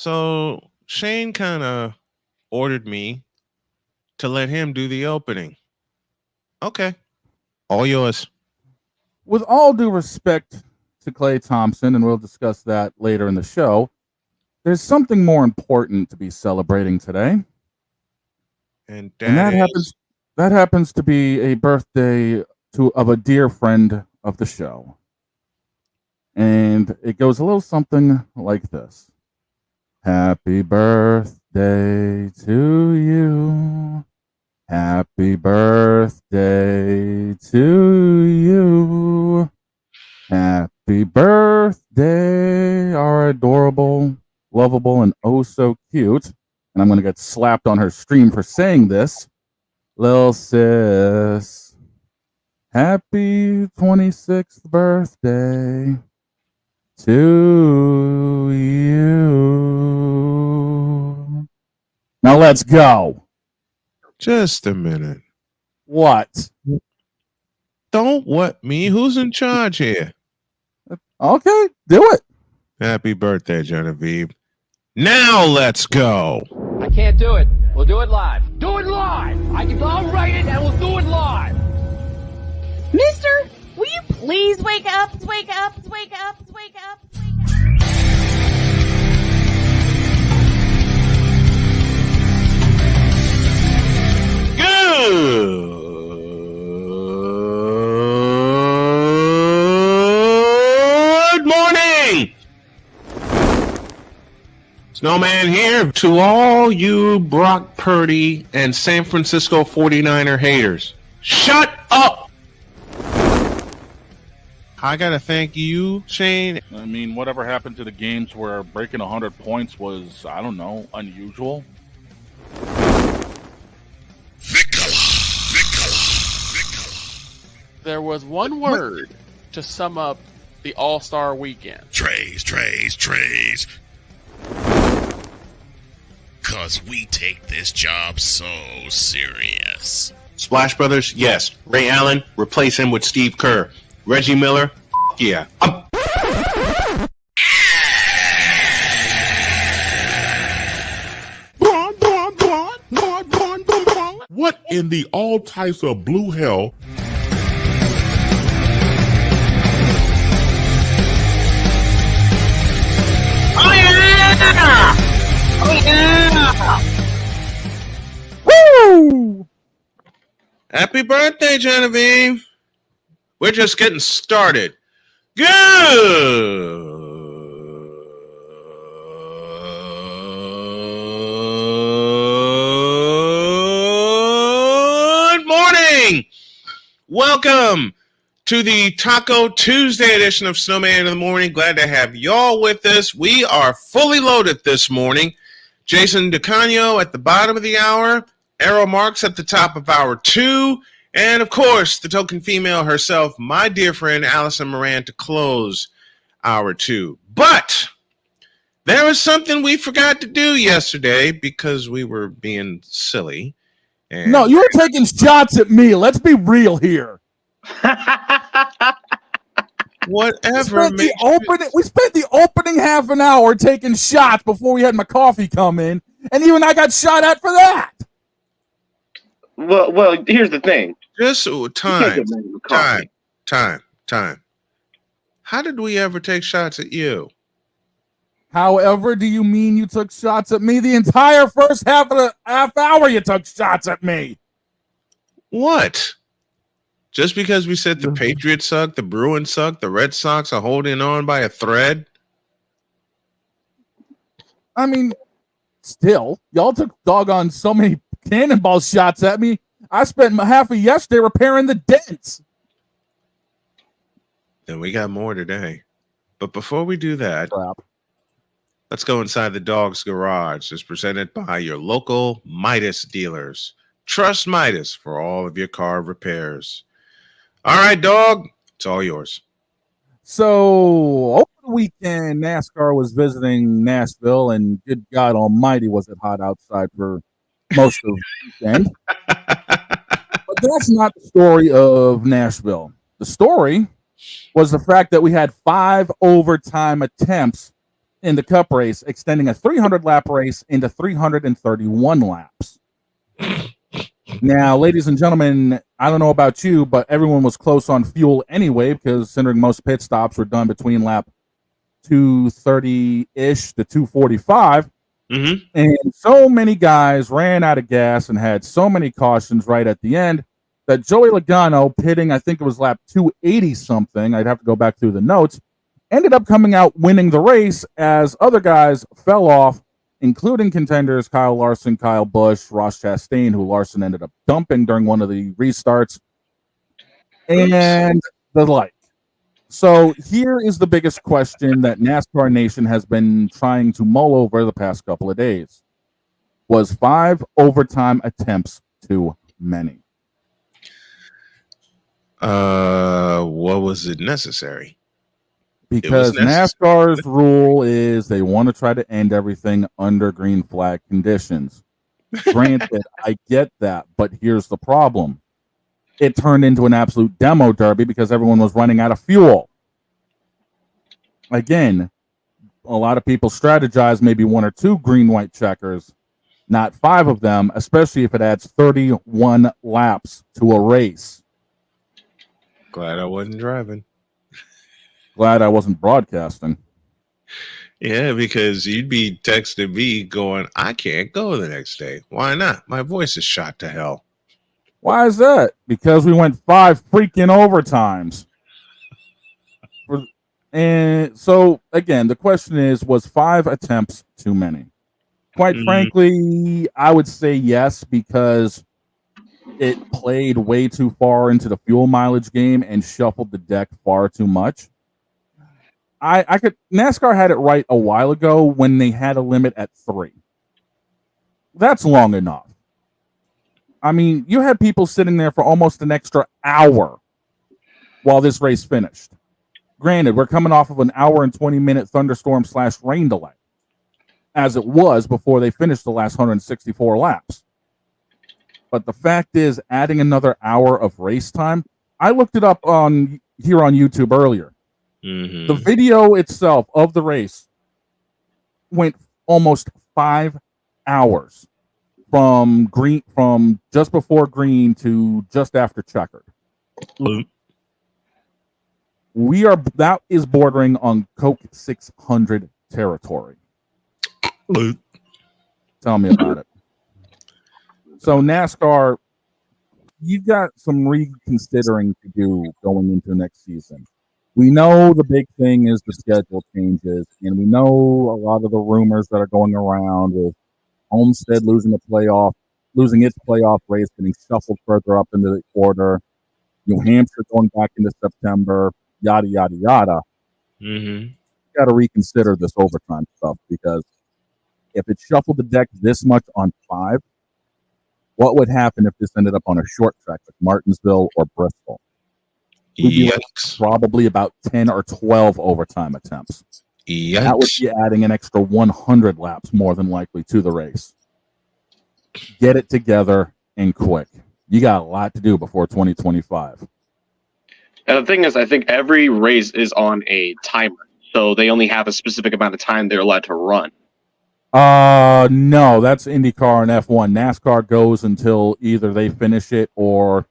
So Shane kind of ordered me to let him do the opening. Okay. All yours. With all due respect to Klay Thompson, and we'll discuss that later in the show, there's something more important to be celebrating today. And that happens to be a birthday of a dear friend of the show. And it goes a little something like this. Happy birthday to you. Happy birthday to you. Happy birthday, our adorable, lovable, and oh so cute. And I'm going to get slapped on her stream for saying this. Lil sis. Happy 26th birthday to you. Now let's go. Just a minute. What? Don't what me? Who's in charge here? Okay, do it. Happy birthday, Genevieve. Now let's go. I can't do it. We'll do it live. Do it live! I'll write it and we'll do it live! Mister, will you please wake up, wake up, wake up, wake up, wake up? Good morning! Snowman here to all you Brock Purdy and San Francisco 49er haters. Shut up! I gotta thank you, Shane. I mean, whatever happened to the games where breaking 100 points was, I don't know, unusual? There was one word to sum up the All-Star weekend. Trays. Cause we take this job so serious. Splash Brothers, yes. Ray Allen, replace him with Steve Kerr. Reggie Miller, yeah. What in the all types of blue hell? Oh yeah! Oh yeah! Woo! Happy birthday, Genevieve. We're just getting started. Good morning. Welcome to the Taco Tuesday edition of Snowman in the Morning. Glad to have y'all with us. We are fully loaded this morning. Jason DeCanio at the bottom of the hour. Errol Marks at the top of hour 2. And, of course, the token female herself, my dear friend Allison Moran, to close hour 2. But there was something we forgot to do yesterday because we were being silly. And no, you were taking shots at me. Let's be real here. Whatever. We spent the opening half an hour taking shots before we had my coffee come in, and even I got shot at for that. Well, here's the thing. Just time. How did we ever take shots at you? However, do you mean you took shots at me? The entire first half hour you took shots at me. What? Just because we said the Patriots suck, the Bruins suck, the Red Sox are holding on by a thread? I mean, still, y'all took doggone so many cannonball shots at me. I spent half of yesterday repairing the dents. Then we got more today. But before we do that, let's go inside the Dog's Garage. It's presented by your local Midas dealers. Trust Midas for all of your car repairs. All right, Dog, it's all yours. So, over the weekend, NASCAR was visiting Nashville, and good God almighty, was it hot outside for most of the weekend. But that's not the story of Nashville. The story was the fact that we had 5 overtime attempts in the Cup race, extending a 300-lap race into 331 laps. Now, ladies and gentlemen, I don't know about you, but everyone was close on fuel anyway, because considering most pit stops were done between lap 230-ish to 245. Mm-hmm. And so many guys ran out of gas and had so many cautions right at the end that Joey Logano, pitting, I think it was lap 280 something, I'd have to go back through the notes, ended up coming out winning the race as other guys fell off, including contenders Kyle Larson, Kyle Busch, Ross Chastain, who Larson ended up dumping during one of the restarts, and the like. So here is the biggest question that NASCAR Nation has been trying to mull over the past couple of days. Was 5 overtime attempts too many? What was it necessary? Because NASCAR's rule is they want to try to end everything under green flag conditions. Granted, I get that, but here's the problem. It turned into an absolute demo derby because everyone was running out of fuel. Again, a lot of people strategize maybe 1 or 2 green-white checkers, not 5 of them, especially if it adds 31 laps to a race. Glad I wasn't driving. Glad I wasn't broadcasting. Yeah, because you'd be texting me going, I can't go the next day. Why not? My voice is shot to hell. Why is that? Because we went 5 freaking overtimes. And so, again, the question is, was 5 attempts too many? Quite frankly, I would say yes, because it played way too far into the fuel mileage game and shuffled the deck far too much. NASCAR had it right a while ago when they had a limit at 3. That's long enough. I mean, you had people sitting there for almost an extra hour while this race finished. Granted, we're coming off of an hour and 20-minute thunderstorm/rain delay, as it was before they finished the last 164 laps. But the fact is, adding another hour of race time, I looked it up here on YouTube earlier. Mm-hmm. The video itself of the race went almost 5 hours from just before green to just after checkered. That is bordering on Coke 600 territory. Tell me about it. So NASCAR, you got some reconsidering to do going into next season. We know the big thing is the schedule changes, and we know a lot of the rumors that are going around with Homestead losing its playoff race, getting shuffled further up into the order, New Hampshire going back into September, yada, yada, yada. Mm-hmm. You got to reconsider this overtime stuff, because if it shuffled the deck this much on 5, what would happen if this ended up on a short track like Martinsville or Bristol? We'd be like probably about 10 or 12 overtime attempts. Yikes. That would be adding an extra 100 laps more than likely to the race. Get it together and quick. You got a lot to do before 2025. And the thing is, I think every race is on a timer, so they only have a specific amount of time they're allowed to run. No, that's IndyCar and F1. NASCAR goes until either they finish it, or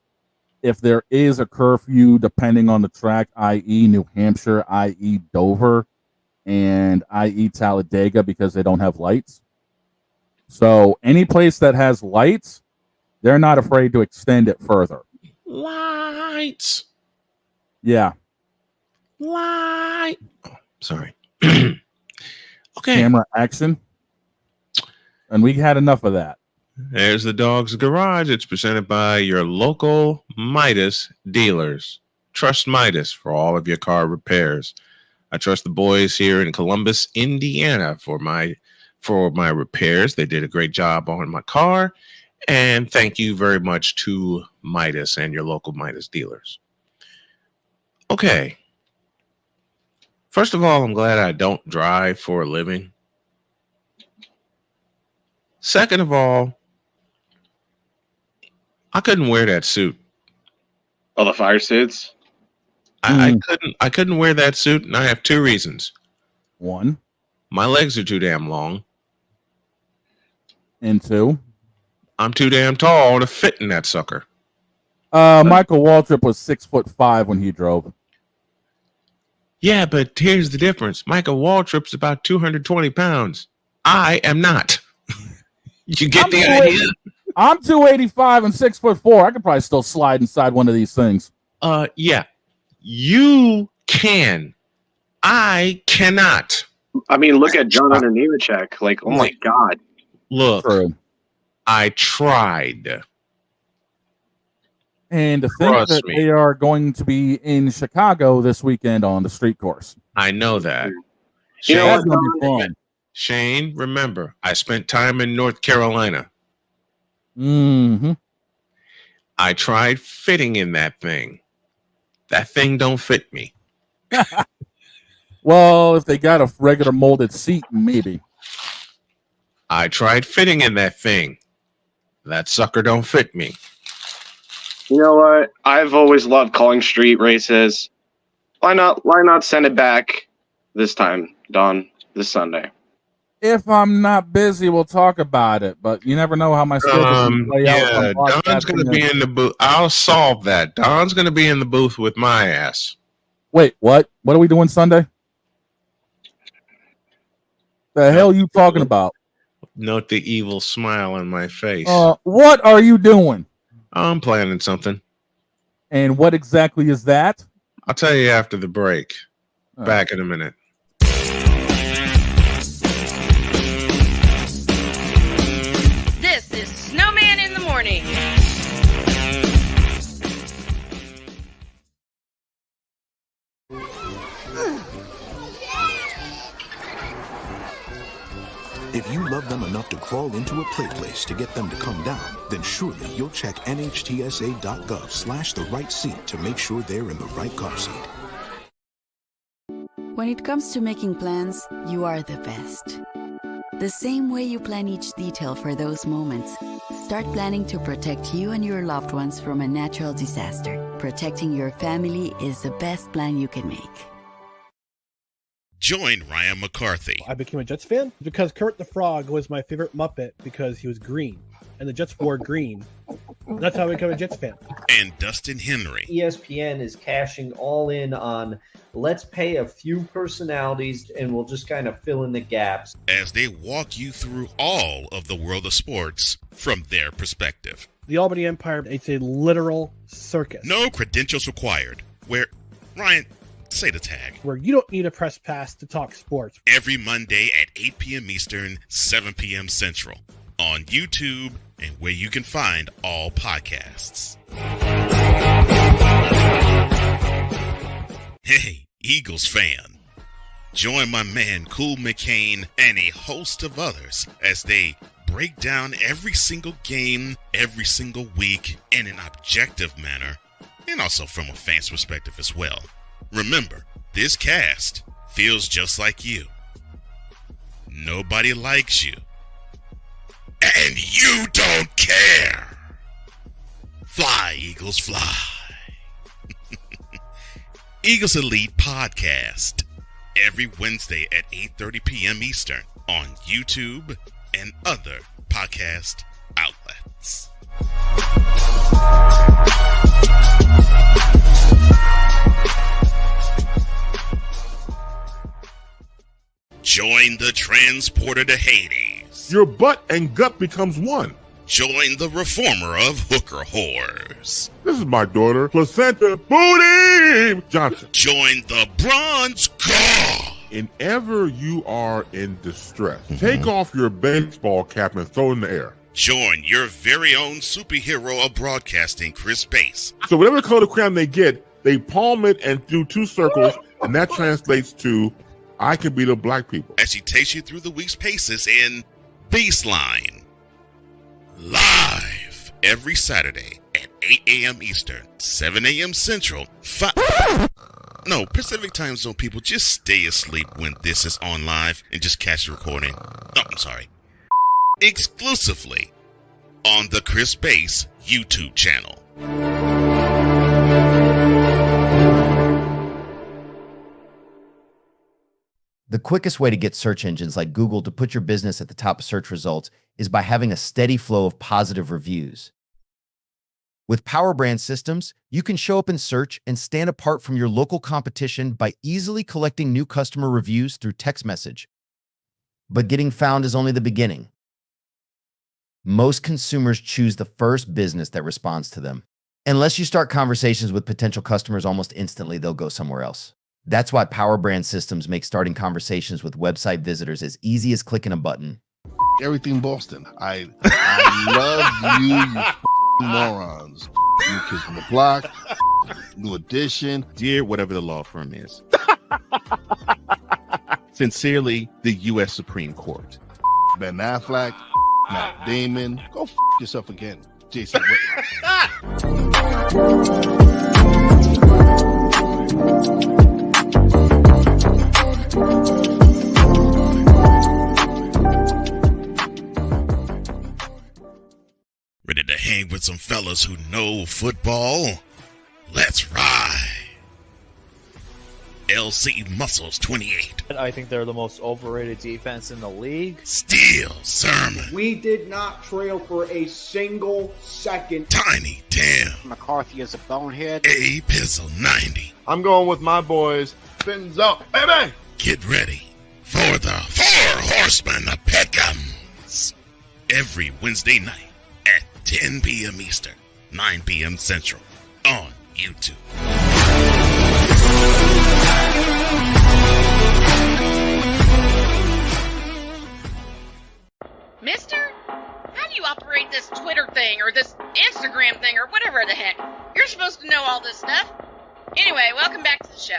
if there is a curfew, depending on the track, i.e. New Hampshire, i.e. Dover, and i.e. Talladega, because they don't have lights. So any place that has lights, they're not afraid to extend it further. Lights. Yeah. Light. Oh, sorry. Okay. Camera action. And we had enough of that. There's the Dog's Garage. It's presented by your local Midas dealers. Trust Midas for all of your car repairs. I trust the boys here in Columbus, Indiana for my repairs. They did a great job on my car. And thank you very much to Midas and your local Midas dealers. Okay. First of all, I'm glad I don't drive for a living. Second of all, I couldn't wear that suit. Oh, the fire suits? I couldn't wear that suit, and I have 2 reasons. 1, My legs are too damn long. And 2. I'm too damn tall to fit in that sucker. Michael Waltrip was 6'5" when he drove. Yeah, but here's the difference. Michael Waltrip's about 220 pounds. I am not. You get the idea? I'm 285 and 6'4". I could probably still slide inside one of these things. Yeah. You can. I cannot. I mean, look at John Hunter Nemechek. Like, oh my God. Look, True. I tried. And to think Trust that me. they are going to be in Chicago this weekend on the street course. I know that. You know That's what, going to be fun. Shane, remember, I spent time in North Carolina. Mm-hmm. I tried fitting in that thing. That thing don't fit me. Well, if they got a regular molded seat, maybe. I tried fitting in that thing. That sucker don't fit me. You know what? I've always loved calling street races. Why not send it back this time, Don, this Sunday? If I'm not busy, we'll talk about it. But you never know how my schedule can play out. Yeah, Don's going to be in the booth. I'll solve that. Don's going to be in the booth with my ass. Wait, what? What are we doing Sunday? The hell you talking about? Note the evil smile on my face. What are you doing? I'm planning something. And what exactly is that? I'll tell you after the break. Back in a minute. This is Snowman in the Morning. If you love them enough to crawl into a play place to get them to come down, then surely you'll check nhtsa.gov/the right seat to make sure they're in the right car seat. When it comes to making plans, you are the best. The same way you plan each detail for those moments, start planning to protect you and your loved ones from a natural disaster. Protecting your family is the best plan you can make. Join Ryan McCarthy. I became a Jets fan because Kurt the Frog was my favorite Muppet because he was green, and the Jets wore green. That's how I became a Jets fan. And Dustin Henry. ESPN is cashing all in on let's pay a few personalities and we'll just kind of fill in the gaps. As they walk you through all of the world of sports from their perspective. The Albany Empire, it's a literal circus. No credentials required. Where, Ryan, say the tag. Where you don't need a press pass to talk sports. Every Monday at 8 p.m. Eastern, 7 p.m. Central. On YouTube and where you can find all podcasts. Hey, Eagles fan. Join my man Cool McCain and a host of others as they break down every single game, every single week in an objective manner, and also from a fan's perspective as well. Remember, this cast feels just like you. Nobody likes you. And you don't care. Fly, Eagles, fly. Eagles Elite Podcast. Every Wednesday at 8:30 p.m. Eastern on YouTube and other podcast outlets. Join the transporter to Hades. Your butt and gut becomes one. Join the reformer of hooker whores. This is my daughter, Placenta Booty Johnson. Join the bronze god. Whenever you are in distress, take off your baseball cap and throw it in the air. Join your very own superhero of broadcasting, Chris Bass. So whatever color crayon they get, they palm it and do 2 circles, and that translates to I can beat up black people. As she takes you through the week's paces in Baseline. Live every Saturday at 8 a.m. Eastern, 7 a.m. Central, Pacific Time Zone people, just stay asleep when this is on live and just catch the recording. Oh, I'm sorry. Exclusively on the Chris Bass YouTube channel. The quickest way to get search engines like Google to put your business at the top of search results is by having a steady flow of positive reviews. With Power Brand systems, you can show up in search and stand apart from your local competition by easily collecting new customer reviews through text message. But getting found is only the beginning. Most consumers choose the first business that responds to them. Unless you start conversations with potential customers almost instantly, they'll go somewhere else. That's why Power Brand systems make starting conversations with website visitors as easy as clicking a button. Everything Boston. I love you morons. New Kids on the Block, New Edition. Dear whatever the law firm is. Sincerely, the U.S. Supreme Court. Ben Affleck, Matt Damon. Go yourself again, Jason Whitlock. Ready to hang with some fellas who know football? Let's ride. LC Muscles 28. I think they're the most overrated defense in the league. Steel Sermon. We did not trail for a single second. Tiny Tim. McCarthy is a bonehead. A Pistol 90. I'm going with my boys. Fins up, baby. Get ready for the Four Horsemen of Pick'ems. Every Wednesday night at 10 p.m. Eastern, 9 p.m. Central on YouTube. Mister, how do you operate this Twitter thing or this Instagram thing or whatever the heck? You're supposed to know all this stuff. Anyway, welcome back to the show.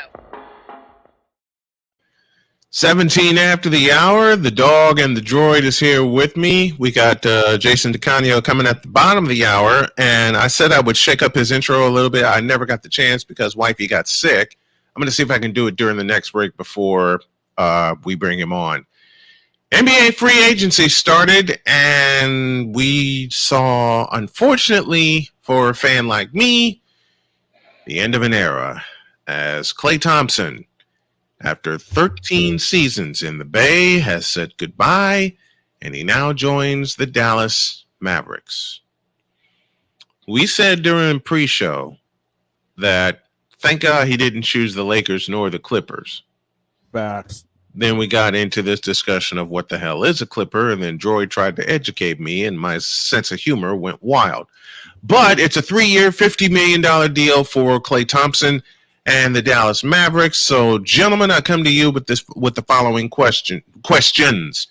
17 after the hour, the dog and the droid is here with me. We got Jason DeCanio coming at the bottom of the hour, and I said I would shake up his intro a little bit. I never got the chance because wifey got sick. I'm going to see if I can do it during the next break before we bring him on. NBA free agency started, and we saw, unfortunately for a fan like me, the end of an era as Klay Thompson, after 13 seasons in the Bay, has said goodbye, and he now joins the Dallas Mavericks. We said during pre-show that thank God he didn't choose the Lakers nor the Clippers. Facts. Then we got into this discussion of what the hell is a Clipper, and then Droid tried to educate me, and my sense of humor went wild. But it's a 3-year, $50 million deal for Klay Thompson and the Dallas Mavericks. So, gentlemen, I come to you with the following questions.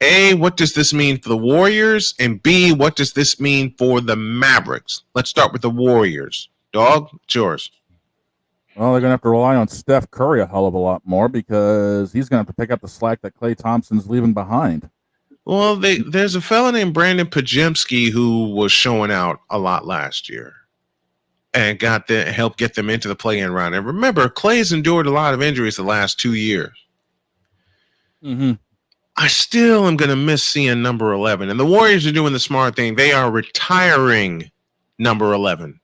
A, what does this mean for the Warriors? And B, what does this mean for the Mavericks? Let's start with the Warriors. Dog, it's yours. Well, they're going to have to rely on Steph Curry a hell of a lot more because he's going to have to pick up the slack that Klay Thompson's leaving behind. Well, there's a fella named Brandon Pajemski who was showing out a lot last year and helped get them into the play-in round. And remember, Klay's endured a lot of injuries the last 2 years. Mm-hmm. I still am going to miss seeing number 11. And the Warriors are doing the smart thing. They are retiring number 11.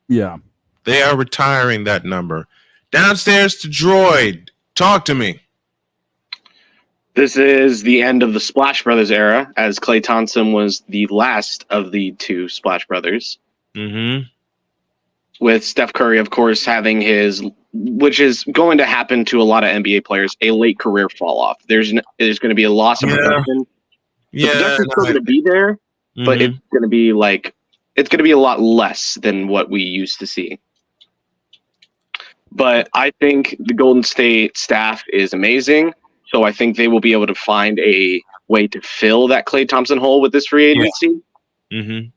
Yeah. They are retiring that number. Downstairs to Droid. Talk to me. This is the end of the Splash Brothers era, as Klay Thompson was the last of the two Splash Brothers. Mm-hmm. With Steph Curry, of course, having his, which is going to happen to a lot of NBA players, a late career fall off. There's going to be a loss of production. The production's still going to be there, but it's going to be a lot less than what we used to see. But I think the Golden State staff is amazing, so I think they will be able to find a way to fill that Klay Thompson hole with this free agency. Yeah. Mm-hmm.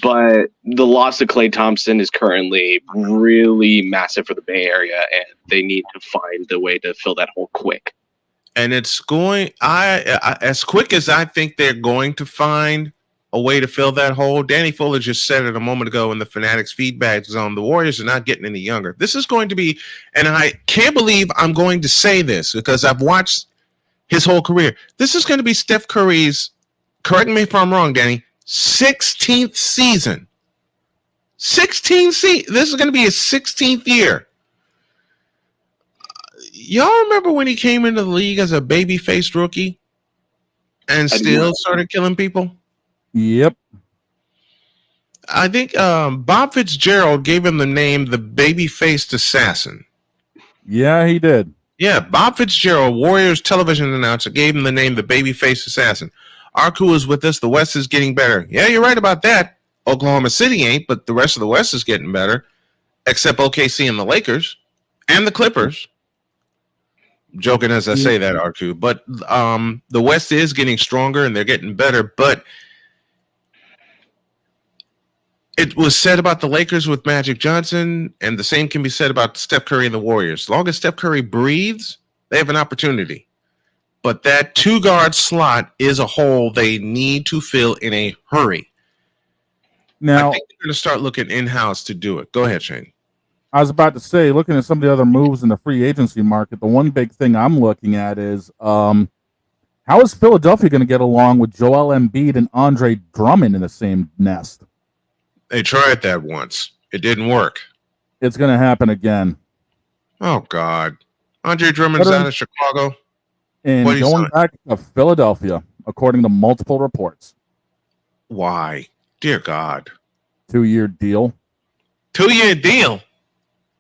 But the loss of Klay Thompson is currently really massive for the Bay Area, and they need to find the way to fill that hole quick. And it's going, as quick as I think they're going to find a way to fill that hole. Danny Fuller just said it a moment ago in the Fanatics feedback zone. The Warriors are not getting any younger. This is going to be, and I can't believe I'm going to say this because I've watched his whole career. This is going to be Steph Curry's, correct me if I'm wrong, Danny, 16th season. 16th season. This is going to be his 16th year. y'all remember when he came into the league as a baby-faced rookie and still started killing people? Yep. I think Bob Fitzgerald gave him the name the baby-faced assassin. Yeah, he did. Yeah, Bob Fitzgerald, Warriors television announcer, gave him the name the baby-faced assassin. Arku is with us. The West is getting better. Yeah, you're right about that. Oklahoma City ain't, but the rest of the West is getting better, except OKC and the Lakers and the Clippers. Joking as I say that, Arku. But the West is getting stronger and they're getting better. But it was said about the Lakers with Magic Johnson, and the same can be said about Steph Curry and the Warriors. As long as Steph Curry breathes, they have an opportunity. But that two-guard slot is a hole they need to fill in a hurry. Now, I think they're going to start looking in-house to do it. Go ahead, Shane. I was about to say, looking at some of the other moves in the free agency market, the one big thing I'm looking at is how is Philadelphia going to get along with Joel Embiid and Andre Drummond in the same nest? They tried that once. It didn't work. It's going to happen again. Oh, God. Andre Drummond's out of Chicago. And going back to Philadelphia, according to multiple reports. Why? Dear God. 2-year deal. 2-year deal?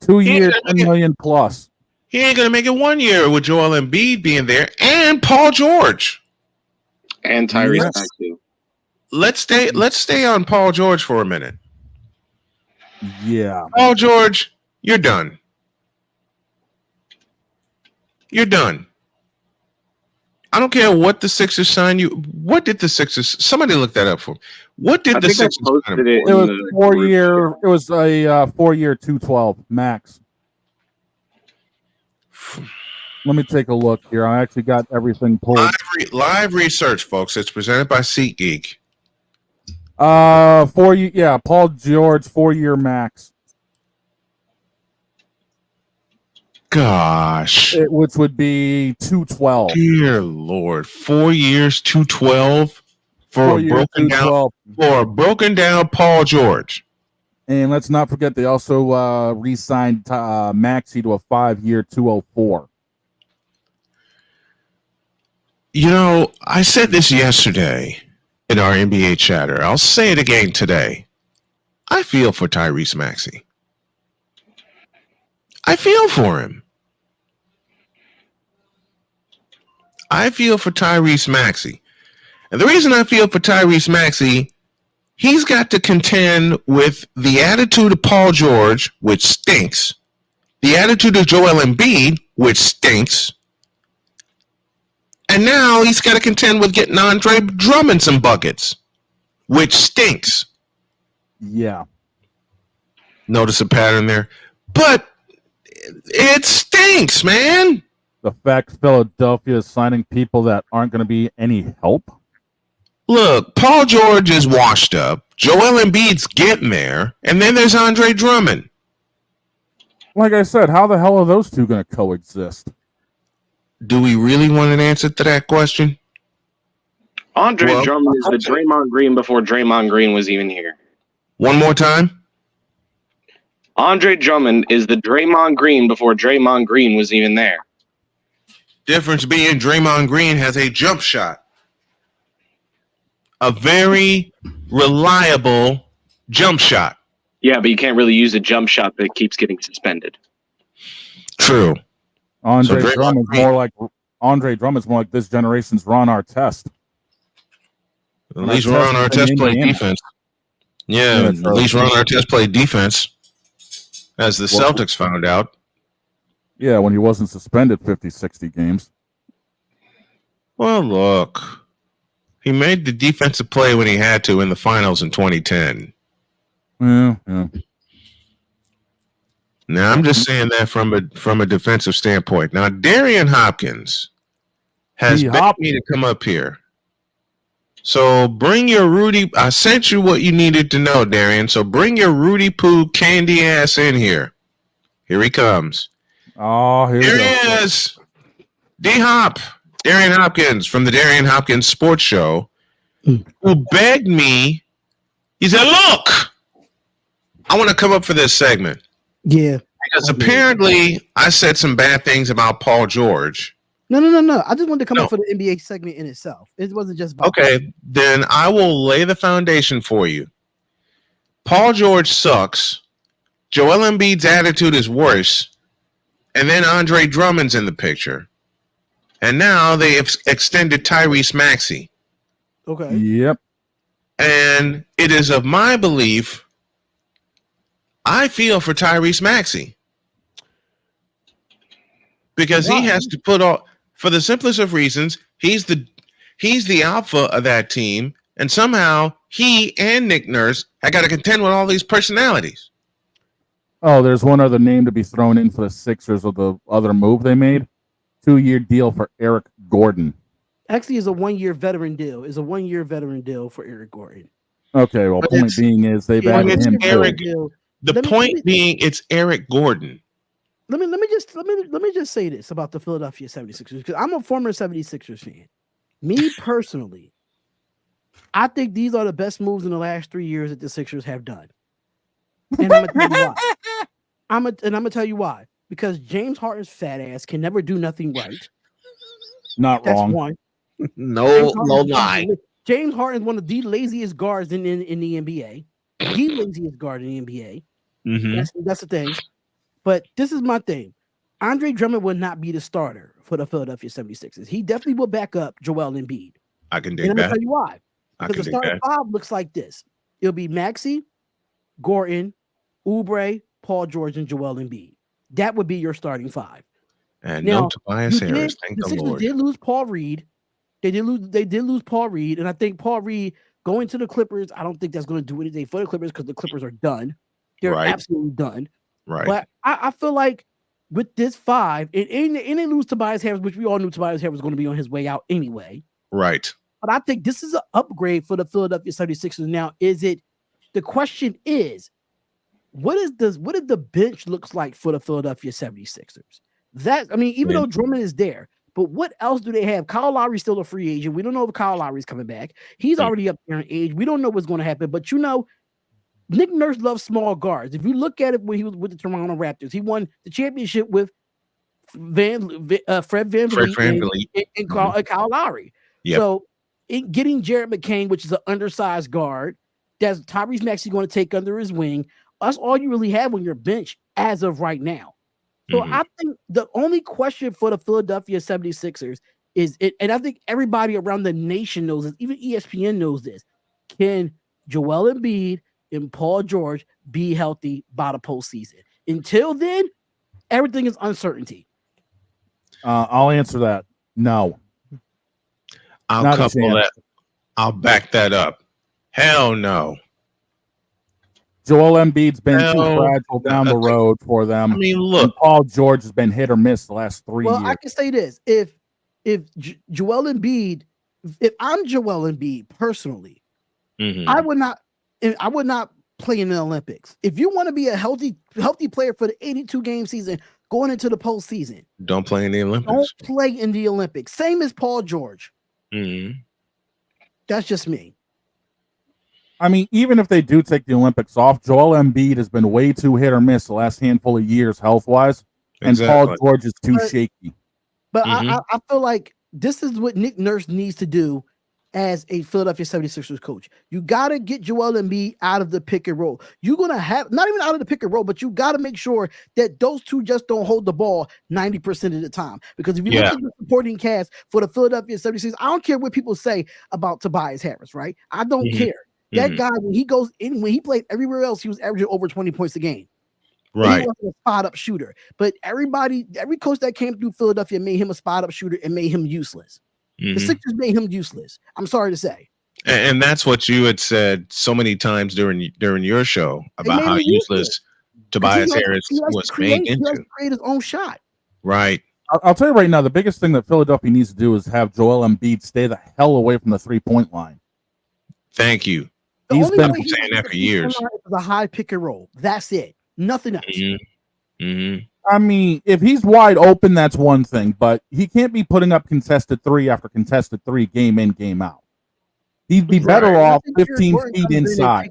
2 years, $10 million plus. He ain't going to make it 1 year with Joel Embiid being there and Paul George. And Tyrese Maxey. Let's stay on Paul George for a minute. Yeah. Paul George, you're done. You're done. I don't care what the Sixers signed you. What did the Sixers? Somebody look that up for me. What did the Sixers sign him? It was 4 year. It was a 4 year, 212 max. Let me take a look here. I actually got everything pulled. Live research, folks. It's presented by SeatGeek. 4 year. Yeah, Paul George, 4 year max. Gosh. Which would be 212. Dear Lord. 4 years, 212 for a broken down Paul George. And let's not forget they also re-signed Maxey to a 5 year, 204. You know, I said this yesterday in our NBA chatter. I'll say it again today. I feel for Tyrese Maxey. I feel for him. I feel for Tyrese Maxey. And the reason I feel for Tyrese Maxey, he's got to contend with the attitude of Paul George, which stinks, the attitude of Joel Embiid, which stinks, and now he's got to contend with getting Andre Drummond some buckets, which stinks. Yeah. Notice a pattern there. But it stinks, man. The fact Philadelphia is signing people that aren't going to be any help. Look, Paul George is washed up. Joel Embiid's getting there. And then there's Andre Drummond. Like I said, how the hell are those two going to coexist? Do we really want an answer to that question? Andre Drummond is the Draymond Green before Draymond Green was even here. One more time. Andre Drummond is the Draymond Green before Draymond Green was even there. Difference being Draymond Green has a jump shot. A very reliable jump shot. Yeah, but you can't really use a jump shot that keeps getting suspended. True. Andre Drummond's more like this generation's Ron Artest. At least Ron Artest played defense. Yeah, at least Ron Artest played defense, as the Celtics found out. Yeah, when he wasn't suspended 50, 60 games. Well, look. He made the defensive play when he had to in the finals in 2010. Yeah. Now, I'm just saying that from a defensive standpoint. Now, Darian Hopkins has begged me to come up here. So bring your Rudy. I sent you what you needed to know, Darian. So bring your Rudy Poo candy ass in here. Here he comes. Oh, here he is. D-Hop. Darian Hopkins from the Darian Hopkins Sports Show, who begged me. He said, look, I want to come up for this segment. Yeah. Because apparently I said some bad things about Paul George. No. I just wanted to come up for the NBA segment in itself. It wasn't just about Okay, then I will lay the foundation for you. Paul George sucks. Joel Embiid's attitude is worse. And then Andre Drummond's in the picture. And now they have extended Tyrese Maxey. Okay. Yep. And it is of my belief, I feel for Tyrese Maxey. Because he has to put all, for the simplest of reasons, he's the alpha of that team. And somehow he and Nick Nurse have got to contend with all these personalities. Oh, there's one other name to be thrown in for the Sixers of the other move they made. 2-year deal for Eric Gordon. Actually, is a 1-year veteran deal. Is a 1-year veteran deal for Eric Gordon. Okay, well, point being is they've added him. The point being, it's Eric Gordon. Let me just say this about the Philadelphia 76ers, because I'm a former 76ers fan. Me personally, I think these are the best moves in the last 3 years that the Sixers have done. And I'm gonna tell you why. I'm gonna tell you why. Because James Harden's fat ass can never do nothing right. That's wrong. One. No lie. James Harden is one of the laziest guards in the NBA. The laziest guard in the NBA. Mm-hmm. That's the thing. But this is my thing. Andre Drummond will not be the starter for the Philadelphia 76ers. He definitely will back up Joel Embiid. I can dig and I'm that. gonna tell you why. I Because the can dig starting that. five looks like this. It'll be Maxey, Gordon, Oubre, Paul George, and Joel Embiid. That would be your starting five. And Now, no Tobias Harris. Thank the the Sixers Lord. did lose Paul Reed. They did lose Paul Reed, and I think Paul Reed going to the Clippers, I don't think that's going to do anything for the Clippers because the Clippers are done. They're Right. absolutely done. Right. But I feel like with this five, and they lose Tobias Harris, which we all knew Tobias Harris was going to be on his way out anyway. Right. But I think this is an upgrade for the Philadelphia 76ers. Now, the question is, what did the bench looks like for the Philadelphia 76ers? Even though Drummond is there, but what else do they have? Kyle Lowry's still a free agent. We don't know if Kyle Lowry's coming back. He's already up there in age. We don't know what's going to happen. But Nick Nurse loves small guards. If you look at it when he was with the Toronto Raptors, he won the championship with Fred VanVleet and Kyle Lowry. Yep. So getting Jared McCain, which is an undersized guard, that's Tyrese Maxey going to take under his wing. That's all you really have on your bench as of right now. So I think the only question for the Philadelphia 76ers is, and I think everybody around the nation knows this, even ESPN knows this, can Joel Embiid and Paul George be healthy by the postseason? Until then, everything is uncertainty. I'll answer that. No. I'll Not a couple chance. that. I'll back that up. Hell no. Joel Embiid's been too Hell fragile down the road for them. I mean, look. And Paul George has been hit or miss the last 3 years. Well, I can say this: if Joel Embiid, if I'm Joel Embiid personally, I would not play in the Olympics. If you want to be a healthy player for the 82 game season going into the postseason, Don't play in the Olympics. don't play in the Olympics. Same as Paul George. That's just me. I mean, even if they do take the Olympics off, Joel Embiid has been way too hit or miss the last handful of years health-wise, and Paul Exactly. George is too shaky. But I feel like this is what Nick Nurse needs to do as a Philadelphia 76ers coach. You got to get Joel Embiid out of the pick and roll. You're going to have, not even out of the pick and roll, but you got to make sure that those two just don't hold the ball 90% of the time. Because if you look at the supporting cast for the Philadelphia 76ers, I don't care what people say about Tobias Harris, right? I don't care. That guy, when he played everywhere else, he was averaging over 20 points a game. Right. He wasn't a spot up shooter. But every coach that came through Philadelphia made him a spot up shooter and made him useless. The Sixers made him useless. I'm sorry to say. And that's what you had said so many times during your show about how useless Tobias Harris was made He has into. to create his own shot. Right. I'll tell you right now, the biggest thing that Philadelphia needs to do is have Joel Embiid stay the hell away from the 3-point line. Thank you. He's been saying that for years. The high pick and roll. That's it. Nothing else. I mean, if he's wide open, that's one thing, but he can't be putting up contested 3 after contested 3 game in, game out. He'd be better off 15 feet inside.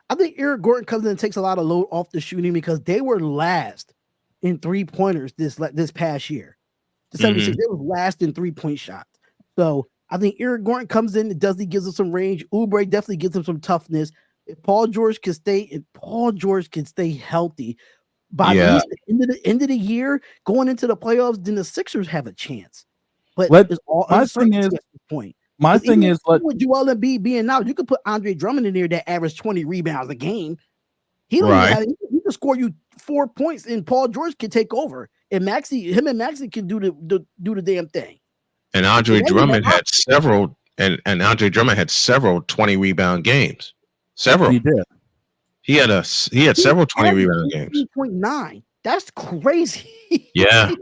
I think Eric Gordon comes in and takes a lot of load off the shooting because they were last in 3-pointers this past year. The 76ers, they was last in 3-point shots. So I think Eric Gordon comes in, gives him some range. Oubre definitely gives him some toughness. If Paul George can stay healthy by at least the end of the year, going into the playoffs, then the Sixers have a chance. But it's all uncertainty at this point. My thing is, with Joel Embiid being out, you could put Andre Drummond in there that averaged 20 rebounds a game. He can score you 4 points, and Paul George can take over. And Maxey can do the damn thing. And Andre Drummond had several, and Andre Drummond had several 20 rebound games. Several. He did. He had several 20 rebound games. 3.9. That's crazy. Yeah.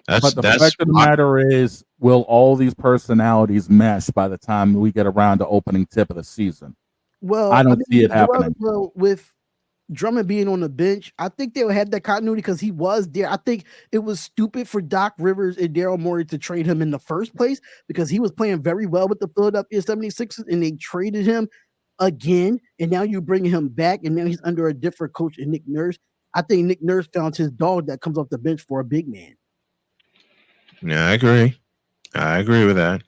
But the fact of the matter is, will all these personalities mesh by the time we get around to opening tip of the season? Well, I don't see it happening. Well, with Drummond being on the bench, I think they'll have that continuity because he was there. I think it was stupid for Doc Rivers and Daryl Morey to trade him in the first place because he was playing very well with the Philadelphia 76ers, and they traded him again, and now you're bringing him back, and now he's under a different coach and Nick Nurse. I think Nick Nurse found his dog that comes off the bench for a big man. Yeah, I agree with that.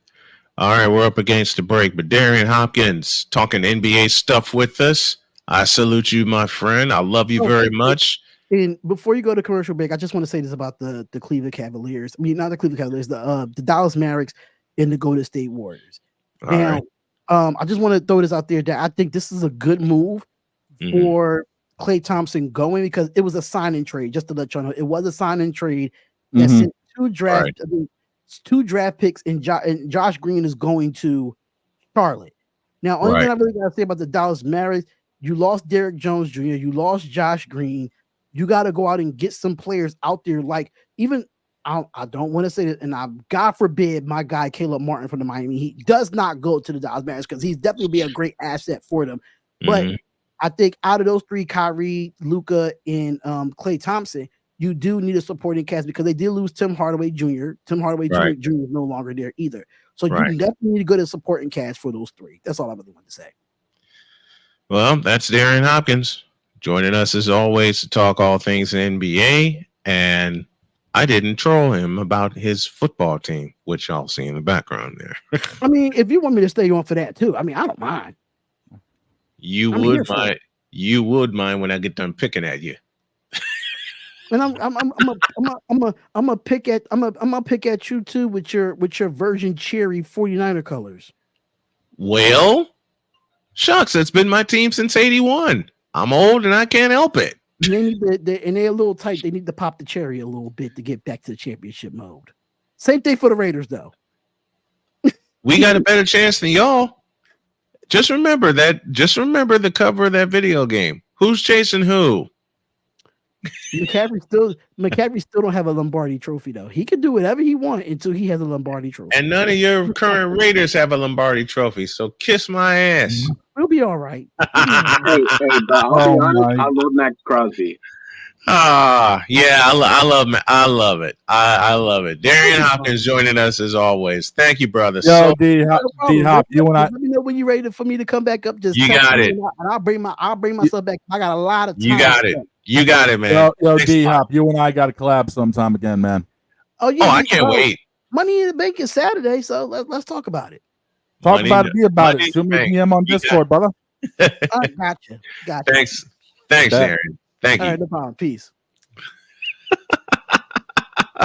All right, we're up against the break, but Darian Hopkins talking NBA stuff with us. I salute you, my friend. I love you very much. And before you go to commercial break, I just want to say this about the Cleveland Cavaliers. I mean, not the Cleveland Cavaliers, the Dallas Mavericks and the Golden State Warriors. I just want to throw this out there that I think this is a good move for Klay Thompson going because it was a sign-in trade. Just to let you know, it was a sign-in trade that sent two draft picks, and Josh Green is going to Charlotte. Now, only thing I really got to say about the Dallas Mavericks, you lost Derrick Jones Jr., you lost Josh Green. You got to go out and get some players out there. Like even I don't want to say that, and God forbid my guy Caleb Martin from the Miami Heat does not go to the Dallas Mavericks because he's definitely be a great asset for them. But I think out of those three, Kyrie, Luka, and Klay Thompson, you do need a supporting cast because they did lose Tim Hardaway Jr. Tim Hardaway Jr. is no longer there either. So you definitely need to go to supporting cast for those three. That's all I really want to say. Well, that's Darian Hopkins joining us as always to talk all things NBA. And I didn't troll him about his football team, which y'all see in the background there. I mean, if you want me to stay on for that too, I mean, I don't mind. You would mind when I get done picking at you. And I'm gonna pick at you too with your Virgin Cherry 49er colors. Well, shucks, it's been my team since '81. I'm old and I can't help it. And they're a little tight. They need to pop the cherry a little bit to get back to the championship mode. Same thing for the Raiders, though. We got a better chance than y'all. Just remember the cover of that video game. Who's chasing who? McCaffrey still don't have a Lombardi trophy though. He can do whatever he wants until he has a Lombardi trophy. And none of your current Raiders have a Lombardi trophy. So kiss my ass. We'll be all right. Hey, but I'll be honest, I love Max Crosby. Yeah, I love it. I love it. Darian Hopkins joining us as always. Thank you, brother. Yo, D Hop, you and I. Let me know when you're ready for me to come back up. Just you got it. And I'll bring myself back. I got a lot of time. You got it, man. Yo, D Hop, you and I got to collab sometime again, man. Oh yeah. I can't wait. Money in the Bank is Saturday, so let's talk about it. Be about it. Shoot me a DM on Discord, brother. I gotcha. Thanks, Aaron. Thank you. All right, no problem. Peace.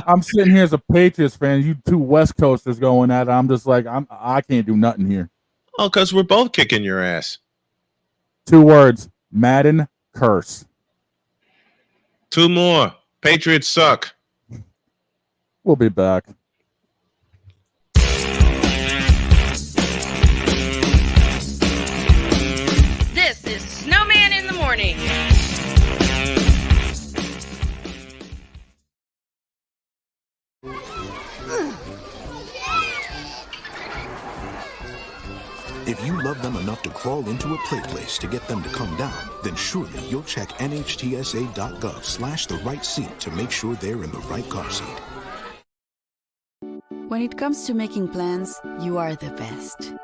I'm sitting here as a Patriots fan. You two West Coasters going at it. I'm just like, I can't do nothing here. Oh, because we're both kicking your ass. 2 words: Madden curse. 2 more. Patriots suck. We'll be back. This is Snowman in the Morning. If you love them enough to crawl into a play place to get them to come down, then surely you'll check nhtsa.gov/the right seat to make sure they're in the right car seat. When it comes to making plans, you are the best.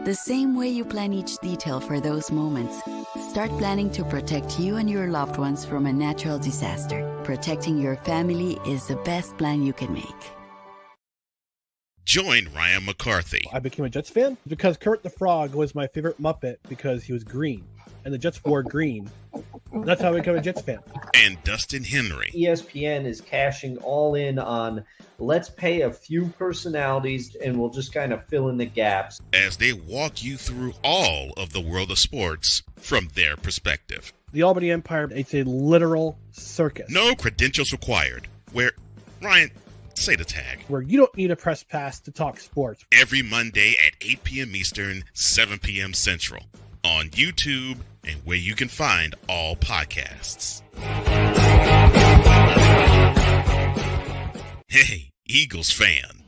The same way you plan each detail for those moments, start planning to protect you and your loved ones from a natural disaster. Protecting your family is the best plan you can make. Join Ryan McCarthy I became a Jets fan because Kurt the Frog was my favorite Muppet because he was green, and the Jets wore green. That's how I became a Jets fan. and Dustin Henry ESPN is cashing all in on let's pay a few personalities and we'll just kind of fill in the gaps. as they walk you through all of the world of sports from their perspective. The Albany Empire, it's a literal circus. No credentials required. Where, Ryan, say the tag. Where you don't need a press pass to talk sports. Every Monday at 8 p.m. Eastern, 7 p.m. Central. On YouTube and where you can find all podcasts. Hey, Eagles fan.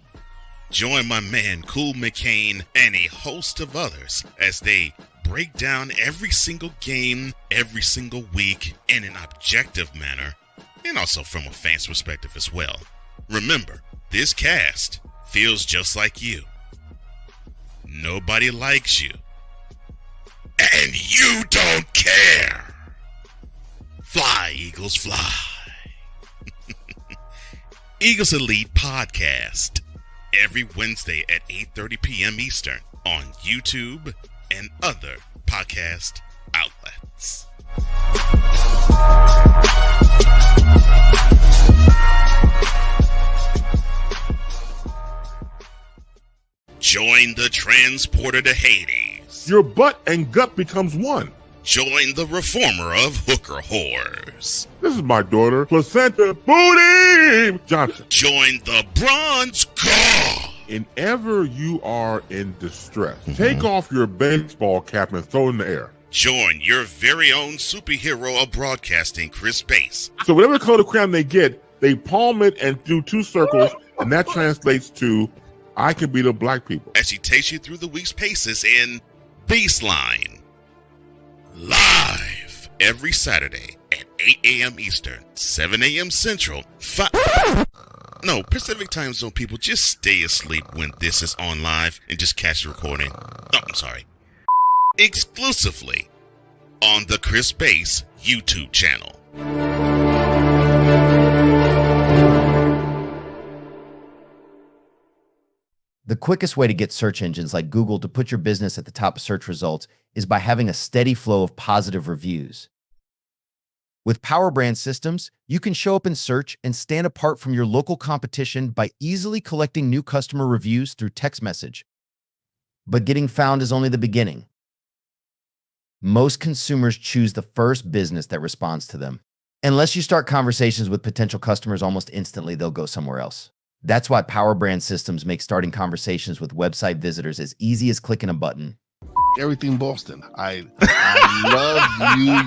Join my man Cool McCain and a host of others as they break down every single game, every single week in an objective manner, and also from a fan's perspective as well. Remember, this cast feels just like you. Nobody likes you. And you don't care. Fly, Eagles, fly. Eagles Elite Podcast. Every Wednesday at 8:30 p.m. Eastern on YouTube and other podcast outlets. Join the transporter to Hades. Your butt and gut becomes one. Join the reformer of hooker whores. This is my daughter, Placenta Booty Johnson. Join the bronze god. And ever you are in distress, take off your baseball cap and throw it in the air. Join your very own superhero of broadcasting, Chris Bass. So whatever color crayon they get, they palm it and do two circles, and that translates to I can beat up black people. As he takes you through the week's paces in Baseline. Live every Saturday at 8 a.m. Eastern, 7 a.m. Central, Pacific Time Zone people, just stay asleep when this is on live and just catch the recording. Oh, I'm sorry. Exclusively on the Chris Bass YouTube channel. The quickest way to get search engines like Google to put your business at the top of search results is by having a steady flow of positive reviews. With Power Brand systems, you can show up in search and stand apart from your local competition by easily collecting new customer reviews through text message. But getting found is only the beginning. Most consumers choose the first business that responds to them. Unless you start conversations with potential customers almost instantly, they'll go somewhere else. That's why Power Brand systems make starting conversations with website visitors as easy as clicking a button. Everything Boston. I love you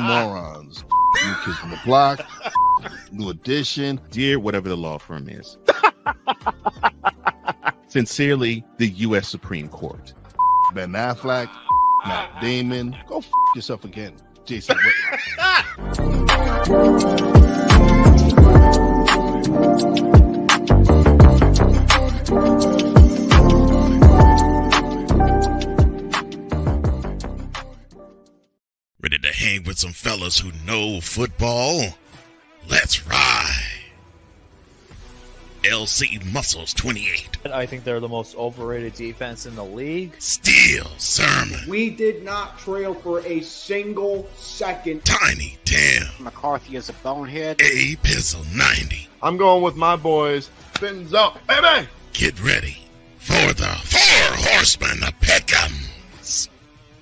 morons. You kids from the block. New Edition. Dear whatever the law firm is. Sincerely, the U.S. Supreme Court. Ben Affleck. Matt Damon. Go yourself again, Jason. Ready to hang with some fellas who know football? Let's ride. LC Muscles 28. I think they're the most overrated defense in the league. Steel Sermon. We did not trail for a single second. Tiny Tim. McCarthy is a bonehead. A Pizzle 90. I'm going with my boys. Fins up, baby. Get ready for the Four Horsemen of Pick'ems.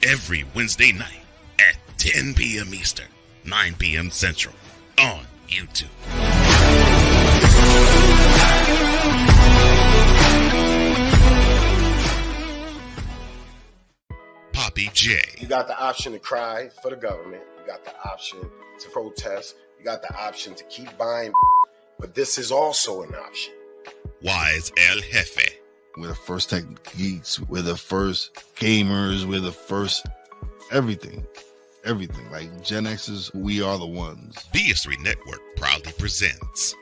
Every Wednesday night at 10 p.m. Eastern, 9 p.m. Central on YouTube. Poppy J. You got the option to cry for the government. You got the option to protest. You got the option to keep buying. But this is also an option. Wise El Jefe. We're the first tech geeks. We're the first gamers. We're the first everything. Everything. Like Gen X's, we are the ones. BS3 Network proudly presents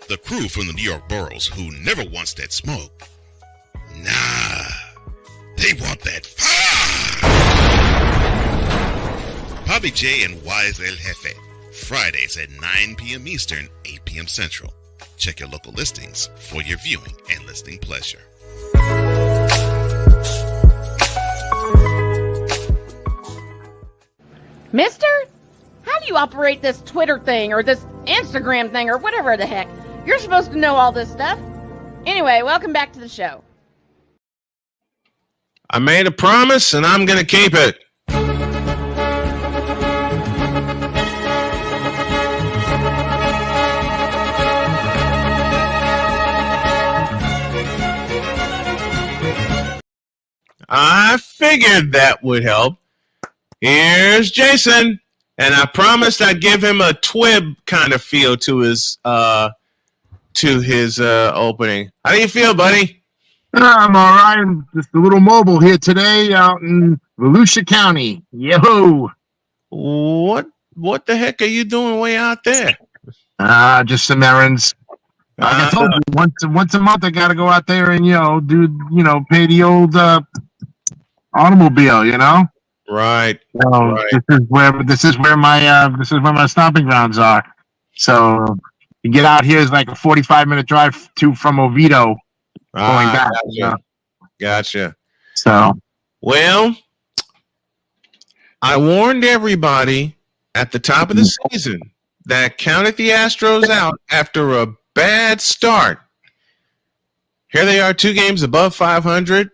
the crew from the New York boroughs who never wants that smoke. Nah, they We want that fire. Bobby J and Wise El Jefe, Fridays at 9 p.m. Eastern, 8 p.m. Central. Check your local listings for your viewing and listening pleasure. Mister, how do you operate this Twitter thing or this Instagram thing or whatever the heck? You're supposed to know all this stuff. Anyway, welcome back to the show. I made a promise and I'm going to keep it. I figured that would help. Here's Jason, and I promised I'd give him a twib kind of feel to his opening. How do you feel, buddy? I'm all right. I'm just a little mobile here today out in Volusia County. Yo. What the heck are you doing way out there? Just some errands. Like I told you, once a month I gotta go out there and pay the old automobile. Right. Right. This is where my stomping grounds are. So to get out here is like a 45-minute drive from Oviedo going back. Gotcha. So, well, I warned everybody at the top of the season that counted the Astros out after a bad start. Here they are, 2 games above 500,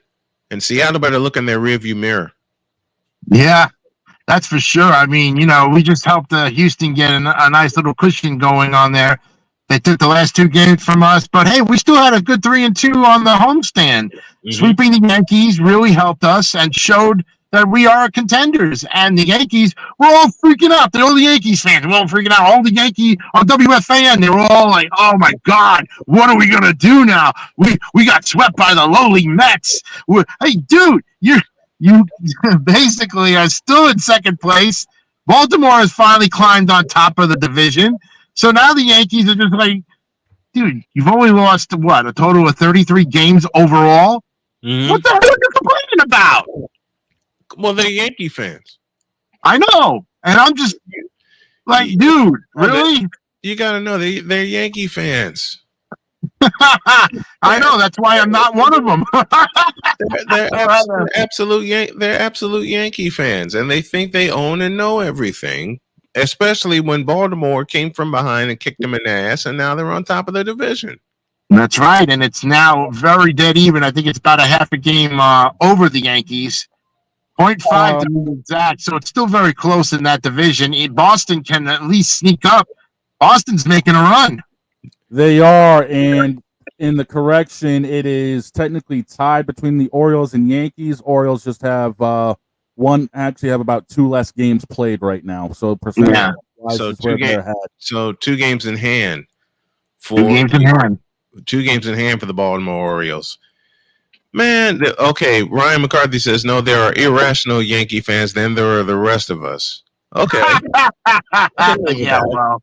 and Seattle better look in their rearview mirror. Yeah, that's for sure. I mean, we just helped Houston get a nice little cushion going on there. They took the last 2 games from us, but hey, we still had a good 3-2 on the homestand. Mm-hmm. Sweeping the Yankees really helped us and showed that we are contenders. And the Yankees were all freaking out. All the Yankees fans were all freaking out. All the Yankee on WFAN, they were all like, "Oh my God, what are we gonna do now? We got swept by the lowly Mets." Hey, dude, you basically are still in second place. Baltimore has finally climbed on top of the division. So now the Yankees are just like, dude, you've only lost, a total of 33 games overall? Mm-hmm. What the hell are you complaining about? Well, they're Yankee fans. I know. And I'm just like, dude, really? You got to know, they're Yankee fans. I know. That's why I'm not one of them. they're absolute Yankee fans, and they think they own and know everything. Especially when Baltimore came from behind and kicked them in the ass, and now they're on top of the division. That's right, and it's now very dead even. I think it's about a half a game over the Yankees. 0.5 to be exact, so it's still very close in that division. Boston can at least sneak up. Boston's making a run. They are, and in the correction, it is technically tied between the Orioles and Yankees. Orioles just have have about 2 less games played right now. So percentage so 2 games in hand for 2 games in hand. 2 games in hand for the Baltimore Orioles. Man, okay, Ryan McCarthy says, no, there are irrational Yankee fans, then there are the rest of us. Okay. Yeah, well,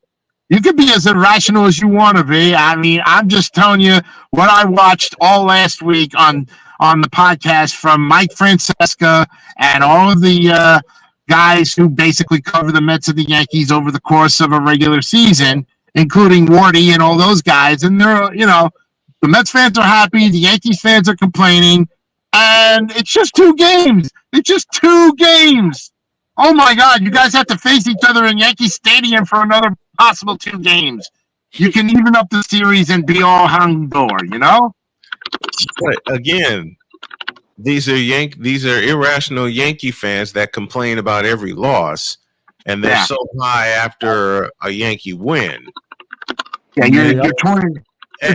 you can be as irrational as you want to be. I mean, I'm just telling you what I watched all last week on the podcast from Mike Francesca and all of the guys who basically cover the Mets and the Yankees over the course of a regular season, including Wardy and all those guys. And they're, the Mets fans are happy, the Yankees fans are complaining, and it's just 2 games. It's just 2 games. Oh my God, you guys have to face each other in Yankee Stadium for another possible 2 games. You can even up the series and be all hungover, But again, these are irrational Yankee fans that complain about every loss, and they're so high after a Yankee win. Yeah, you're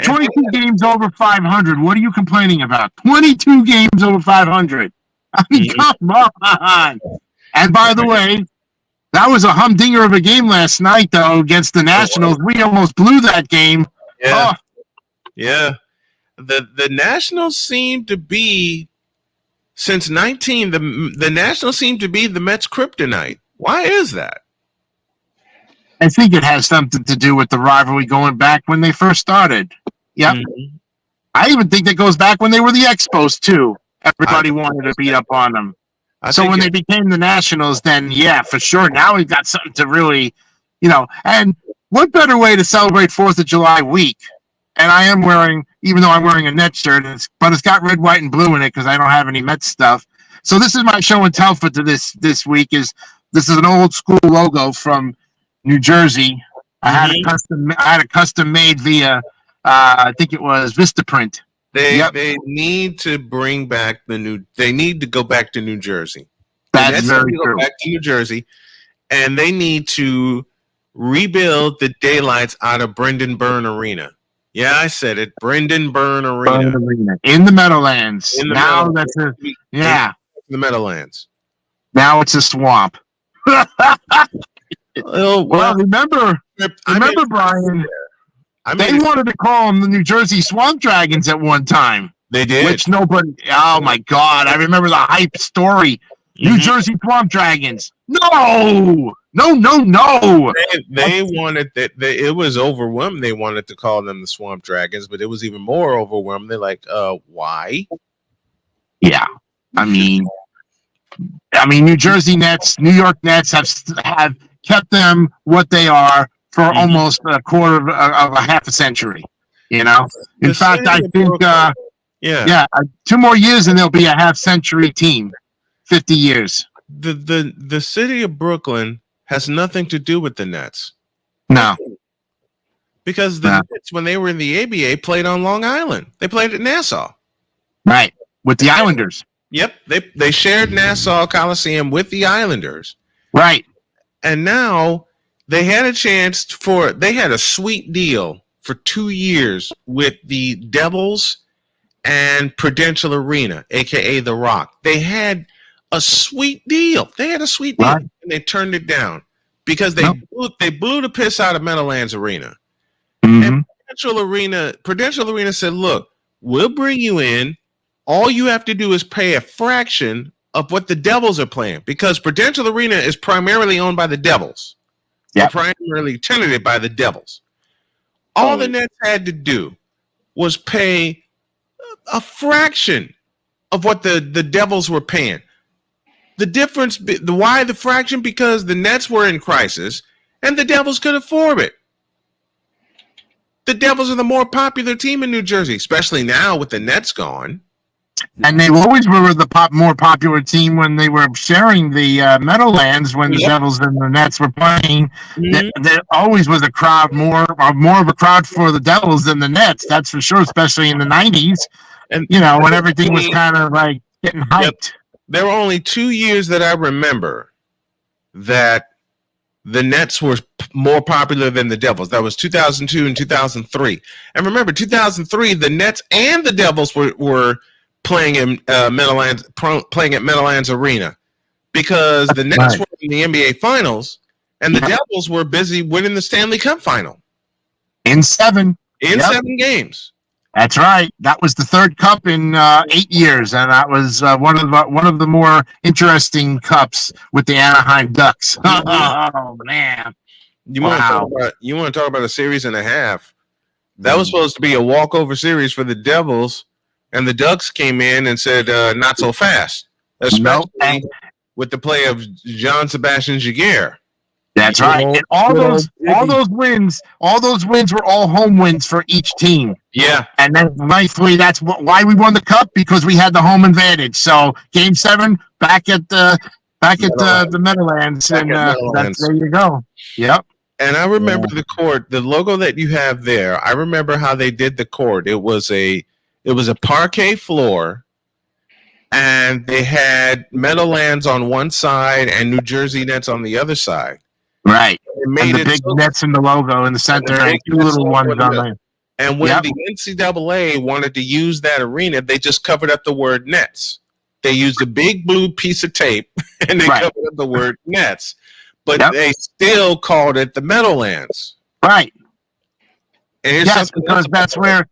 22 games over 500. What are you complaining about? 22 games over 500. I mean, come on. And by the way, that was a humdinger of a game last night, though, against the Nationals. We almost blew that game. Yeah. Yeah. The Nationals seem to be, since 19, the Nationals seem to be the Mets' kryptonite. Why is that? I think it has something to do with the rivalry going back when they first started. Yep. Mm-hmm. I even think that goes back when they were the Expos, too. Everybody wanted to beat up on them. So when they became the Nationals, then yeah, for sure. Now we've got something to really, and what better way to celebrate 4th of July week? And I am wearing, even though I'm wearing a Nets shirt, but it's got red, white, and blue in it because I don't have any Mets stuff. So this is my show and tell for this week. This is an old school logo from New Jersey. I had a custom made via I think it was Vistaprint. They need to bring back they need to go back to New Jersey. That's very true. true. Go back to New Jersey, and they need to rebuild the daylights out of Brendan Byrne Arena. Yeah, I said it. Brendan Byrne Arena. In the Meadowlands. In the now Meadowlands. that's yeah. In the Meadowlands. Now it's a swamp. Well, remember, Brian, they wanted to call them the New Jersey Swamp Dragons at one time. They did. Which nobody, oh my God, I remember the hype story. New Jersey Swamp Dragons. No. They wanted that. It was overwhelming. They wanted to call them the Swamp Dragons, but it was even more overwhelming. They're like, why? Yeah. I mean, New Jersey Nets, New York Nets have kept them what they are for almost a quarter of a half a century. In fact, I think, 2 more years and they'll be a half century team. 50 years. The city of Brooklyn has nothing to do with the Nets. No. Because the Nets, when they were in the ABA, played on Long Island. They played at Nassau. Right. With the Islanders. Yep. They shared Nassau Coliseum with the Islanders. Right. And now they had a chance they had a sweet deal for 2 years with the Devils and Prudential Arena, a.k.a. The Rock. They had a sweet deal. And they turned it down because they blew the piss out of Meadowlands Arena. And Prudential Arena said, look, we'll bring you in. All you have to do is pay a fraction of what the Devils are playing, because Prudential Arena is primarily owned by the Devils. Primarily tenanted by the Devils. All the Nets had to do was pay a fraction of what the Devils were paying. The difference, why the fraction? Because the Nets were in crisis and the Devils could afford it. The Devils are the more popular team in New Jersey, especially now with the Nets gone. And they always were the more popular team when they were sharing the Meadowlands when the Devils and the Nets were playing. There always was a crowd, more of a crowd for the Devils than the Nets. That's for sure, especially in the 90s. And when everything was kind of like getting hyped. There were only 2 years that I remember that the Nets were more popular than the Devils. That was 2002 and 2003. And remember, 2003, the Nets and the Devils were playing in Meadowlands Arena, because the Nets were in the NBA Finals and the Devils were busy winning the Stanley Cup Final in 7 games. That's right. That was the third cup in 8 years, and that was one of the more interesting cups with the Anaheim Ducks. Oh man! You want to talk about a series and a half? That was supposed to be a walkover series for the Devils, and the Ducks came in and said, "Not so fast," especially with the play of John Sebastian Giguère. That's right. And all those wins were all home wins for each team. Yeah. And then rightfully, that's why we won the cup, because we had the home advantage. So Game 7 back at the Meadowlands, and there you go. Yep. And I remember the court, the logo that you have there. I remember how they did the court. It was a parquet floor, and they had Meadowlands on one side and New Jersey Nets on the other side. Right. And the big Nets in the logo in the center and 2 little ones on there. And when the NCAA wanted to use that arena, they just covered up the word Nets. They used a big blue piece of tape and they covered up the word Nets. But they still called it the Meadowlands. Right. And because that's where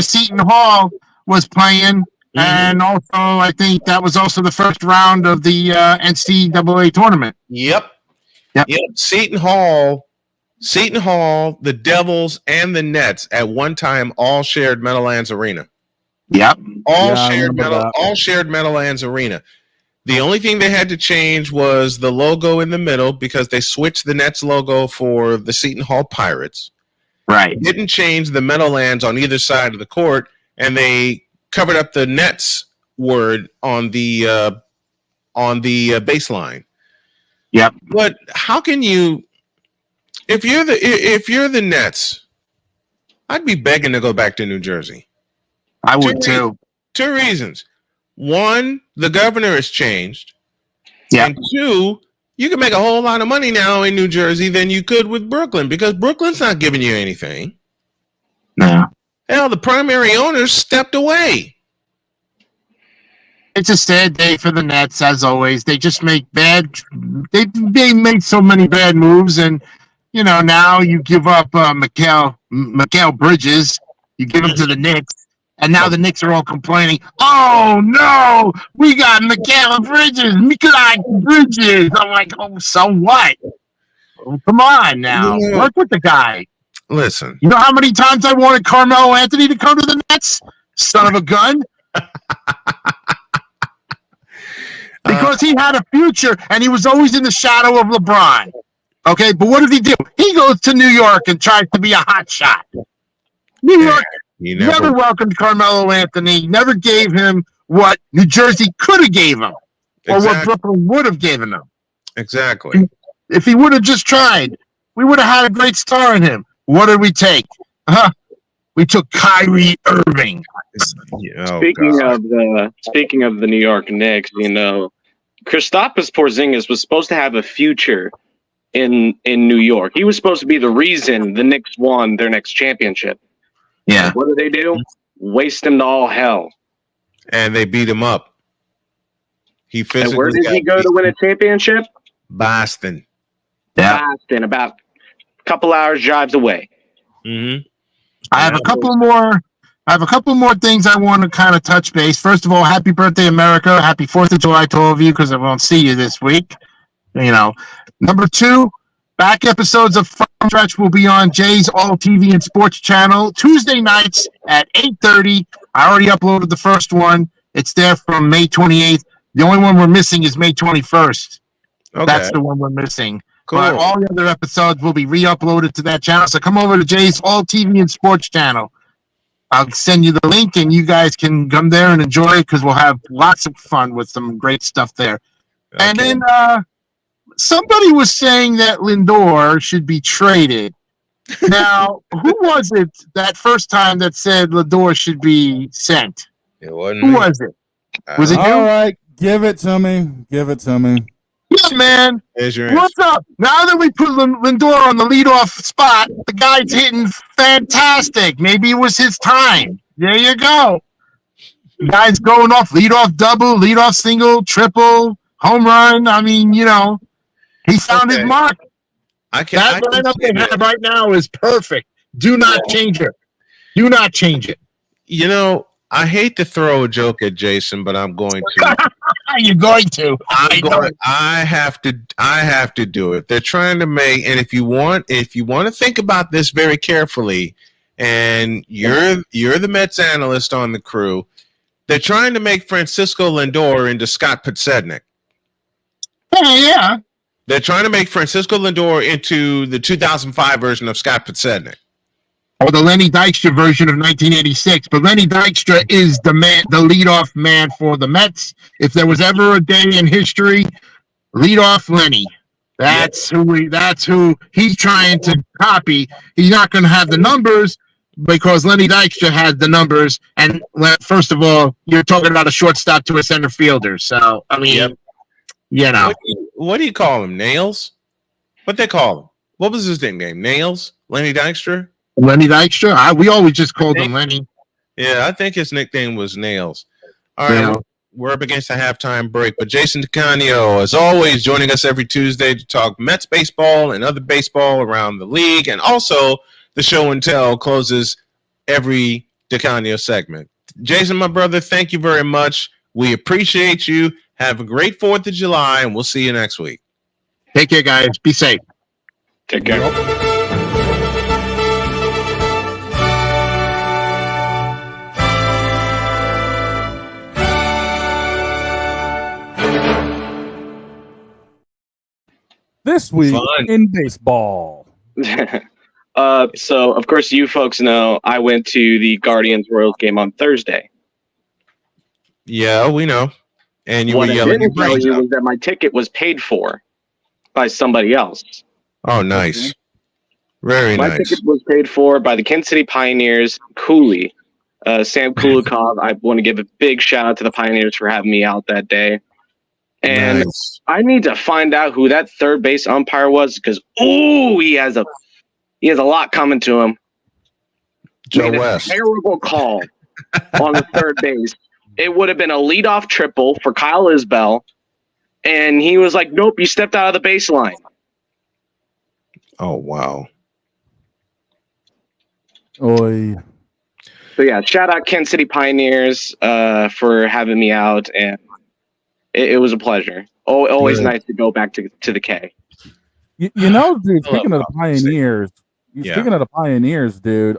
Seton Hall was playing. And also, I think that was also the first round of the NCAA tournament. Yep. Seton Hall, the Devils, and the Nets at one time all shared Meadowlands Arena. Yep. All shared Meadowlands Arena. The only thing they had to change was the logo in the middle because they switched the Nets logo for the Seton Hall Pirates. Right. Didn't change the Meadowlands on either side of the court, and they covered up the Nets word on the baseline. Yep. But how can you, if you're the Nets, I'd be begging to go back to New Jersey. I would too. Two reasons. One, the governor has changed. Yeah. And two, you can make a whole lot of money now in New Jersey than you could with Brooklyn because Brooklyn's not giving you anything. No. Hell, the primary owners stepped away. It's a sad day for the Nets, as always. They just make they make so many bad moves, and now you give up Mikal Bridges, you give him to the Knicks, and now the Knicks are all complaining. Oh no, we got Mikal Bridges. I'm like, oh, so what? Oh, come on now, work with the guy. Listen, you know how many times I wanted Carmelo Anthony to come to the Nets? Son of a gun. Because he had a future, and he was always in the shadow of LeBron. Okay, but what did he do? He goes to New York and tries to be a hot shot. New York never welcomed Carmelo Anthony, never gave him what New Jersey could have gave him, or what Brooklyn would have given him. Exactly. If he would have just tried, we would have had a great star in him. What did we take? We took Kyrie Irving. Speaking of the New York Knicks, Kristaps Porzingis was supposed to have a future in New York. He was supposed to be the reason the Knicks won their next championship. Yeah. What do they do? Waste him to all hell. And they beat him up. And where did he go to win a championship? Boston. Yeah. Boston, about a couple hours drives away. Mm-hmm. I have a couple more things I want to kind of touch base. First of all, happy birthday, America. Happy 4th of July to all of you because I won't see you this week. Number two, back episodes of Front Stretch will be on Jay's All TV and Sports channel Tuesday nights at 8:30. I already uploaded the first one. It's there from May 28th. The only one we're missing is May 21st. Okay. That's the one we're missing. Cool. But all the other episodes will be re-uploaded to that channel. So come over to Jay's All TV and Sports channel. I'll send you the link, and you guys can come there and enjoy it because we'll have lots of fun with some great stuff there. Okay. And then somebody was saying that Lindor should be traded. Now, who was it that first time that said Lindor should be sent? It wasn't Who me. was it? Was it you? All right, give it to me. Give it to me. Yeah, man. What's up? Now that we put Lindor on the leadoff spot, the guy's hitting fantastic. Maybe it was his time. There you go. The guy's going off leadoff double, leadoff single, triple, home run. I mean, he found his mark. That lineup they have right now is perfect. Do not change it. Do not change it. I hate to throw a joke at Jason, but I'm going to. You're going to. I have to do it. They're trying to make, and if you want to think about this very carefully, and you're the Mets analyst on the crew, they're trying to make Francisco Lindor into Scott Podsednik. Yeah. They're trying to make Francisco Lindor into the 2005 version of Scott Podsednik. Or the Lenny Dykstra version of 1986. But Lenny Dykstra is the leadoff man for the Mets. If there was ever a day in history, leadoff Lenny. That's who he's trying to copy. He's not going to have the numbers because Lenny Dykstra had the numbers. And first of all, you're talking about a shortstop to a center fielder. So, I mean, What do you call him? Nails? What they call him? What was his nickname? Nails? Lenny Dykstra? Lenny Dykstra? We always just called him Lenny. Yeah, I think his nickname was Nails. All right, we're up against a halftime break, but Jason DeCanio, as always, joining us every Tuesday to talk Mets baseball and other baseball around the league, and also the show and tell closes every DeCanio segment. Jason, my brother, thank you very much. We appreciate you. Have a great 4th of July, and we'll see you next week. Take care, guys. Be safe. Take care. This week in baseball. So, of course, you folks know I went to the Guardians-Royals game on Thursday. Yeah, we know. And you What were I yelling your didn't tell brains you out. was that my ticket was paid for by somebody else. Oh, nice. Very My nice. ticket was paid for by the Kansas City Pioneers, Cooley. Sam Kulikov. I want to give a big shout out to the Pioneers for having me out that day. And Nice. I need to find out who that third base umpire was because he has a lot coming to him. Joe Made West. a terrible call on the third base. It would have been a leadoff triple for Kyle Isbell, and he was like, "Nope, you stepped out of the baseline." Oh, wow. Oy. So yeah, shout out Kansas City Pioneers for having me out, and it was a pleasure. Always Good. nice to go back to the K. You know, dude, speaking of the Pioneers, Yeah. speaking of the Pioneers, dude,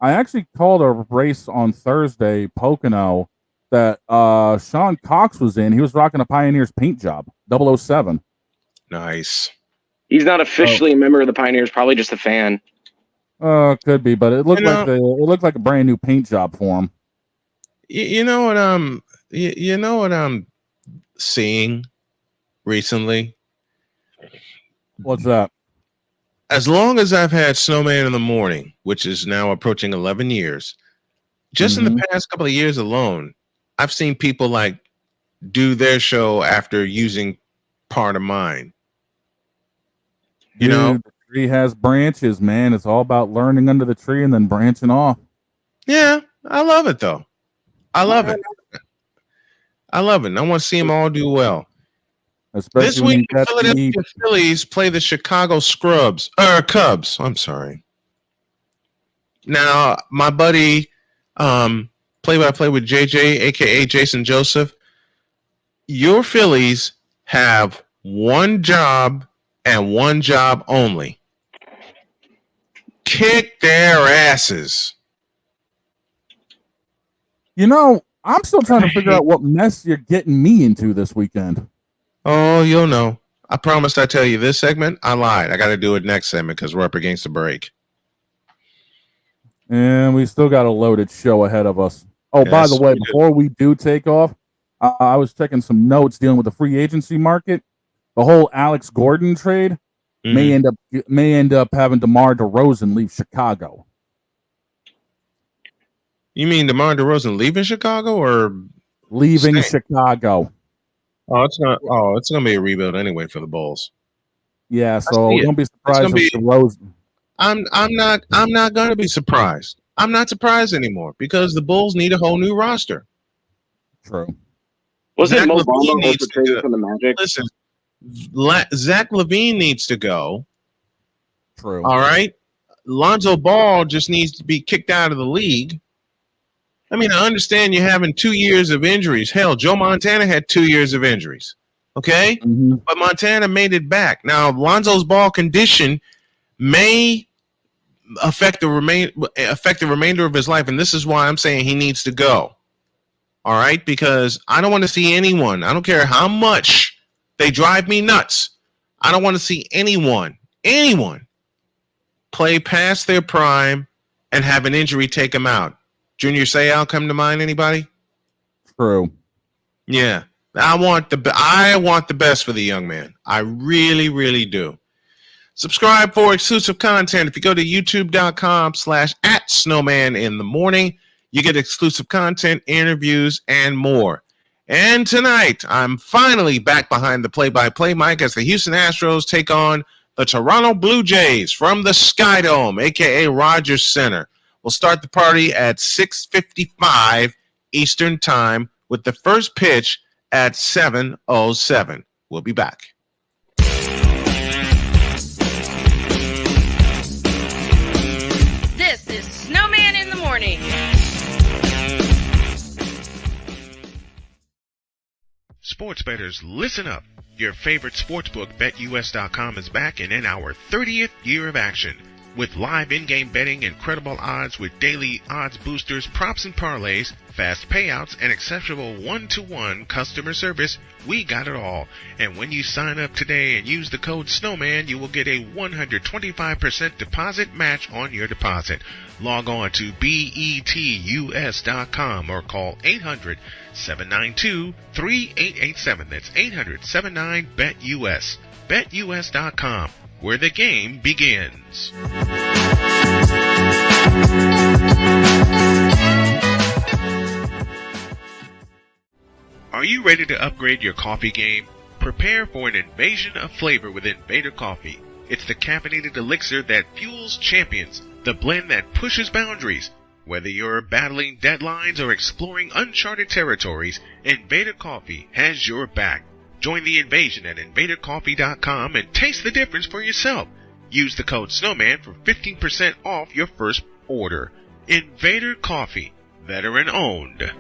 I actually called a race on Thursday, Pocono, that Sean Cox was in. He was rocking a Pioneers paint job, 007. Nice. He's not officially a member of the Pioneers, probably just a fan. Could be, but it looked You like it looked like a brand new paint job for him. You know what you know what I'm seeing recently? What's that? As long as I've had Snowman in the Morning, which is now approaching 11 years, just in the past couple of years alone, I've seen people like do their show after using part of mine. You know? Dude, the tree has branches, man. It's all about learning under the tree and then branching off. Yeah, I love it though. I love it. I love it. And I want to see them all do well. Especially This when week, you the got Philadelphia Phillies play the Chicago Cubs. I'm sorry. Now, my buddy, play-by-play with JJ, aka Jason Joseph, your Phillies have one job and one job only. Kick their asses. You know, I'm still trying to figure out what mess you're getting me into this weekend. Oh, you'll know. I promised I'd tell you this segment. I lied. I got to do it next segment because we're up against the break. And we still got a loaded show ahead of us. Oh, by Yes, the way, we do. before we do take off, I was checking some notes dealing with the free agency market. The whole Alex Gordon trade may end up having DeMar DeRozan leave Chicago. You mean DeMar DeRozan leaving Chicago or Leaving staying? Chicago. Oh, it's gonna be a rebuild anyway for the Bulls. Yeah, I so see it. don't be It's surprised gonna if be- DeRozan. I'm not gonna be surprised. I'm not surprised anymore because the Bulls need a whole new roster. True. Wasn't Zach Mo LaVine Bamba needs also to traded go. from the Magic? Listen, Zach LaVine needs to go. True. All right. Lonzo Ball just needs to be kicked out of the league. I mean, I understand you're having 2 years of injuries. Hell, Joe Montana had 2 years of injuries. Okay? But Montana made it back. Now, Lonzo's ball condition may affect the remainder of his life, and this is why I'm saying he needs to go. All right? Because I don't want to see anyone. I don't care how much they drive me nuts. I don't want to see anyone play past their prime and have an injury take them out. Junior Seau come to mind? Anybody? True. Yeah, I want the best for the young man. I really, really do. Subscribe for exclusive content. If you go to youtube.com/@snowmaninthemorning, you get exclusive content, interviews, and more. And tonight, I'm finally back behind the play-by-play mic as the Houston Astros take on the Toronto Blue Jays from the Sky Dome, aka Rogers Center. We'll start the party at 6:55 Eastern Time with the first pitch at 7:07. We'll be back. This is Snowman in the Morning. Sports bettors, listen up. Your favorite sportsbook, BetUS.com, is back and in our 30th year of action. With live in-game betting, incredible odds with daily odds boosters, props and parlays, fast payouts, and exceptional one-to-one customer service, we got it all. And when you sign up today and use the code SNOWMAN, you will get a 125% deposit match on your deposit. Log on to betus.com or call 800-792-3887. That's 800-79-BET-US. BetUS.com, where the game begins. Are you ready to upgrade your coffee game? Prepare for an invasion of flavor with Invader Coffee. It's the caffeinated elixir that fuels champions, the blend that pushes boundaries. Whether you're battling deadlines or exploring uncharted territories, Invader Coffee has your back. Join the invasion at invadercoffee.com and taste the difference for yourself. Use the code SNOWMAN for 15% off your first order. Invader Coffee, veteran owned.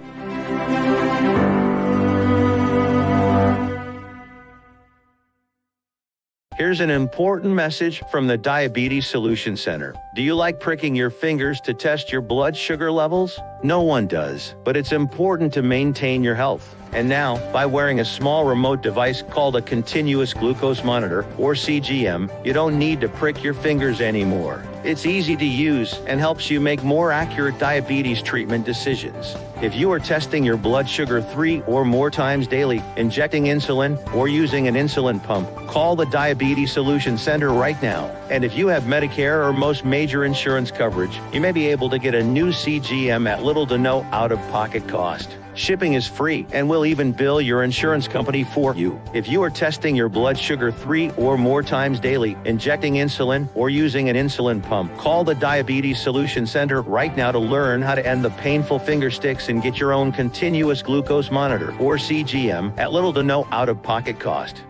Here's an important message from the Diabetes Solution Center. Do you like pricking your fingers to test your blood sugar levels? No one does, but it's important to maintain your health. And now, by wearing a small remote device called a continuous glucose monitor, or CGM, you don't need to prick your fingers anymore. It's easy to use and helps you make more accurate diabetes treatment decisions. If you are testing your blood sugar 3 or more times daily, injecting insulin, or using an insulin pump, call the Diabetes Solution Center right now. And if you have Medicare or most major insurance coverage, you may be able to get a new CGM at little to no out-of-pocket cost. Shipping is free, and we'll even bill your insurance company for you. If you are testing your blood sugar 3 or more times daily, injecting insulin, or using an insulin pump, call the Diabetes Solution Center right now to learn how to end the painful finger sticks and get your own continuous glucose monitor, or CGM, at little to no out-of-pocket cost.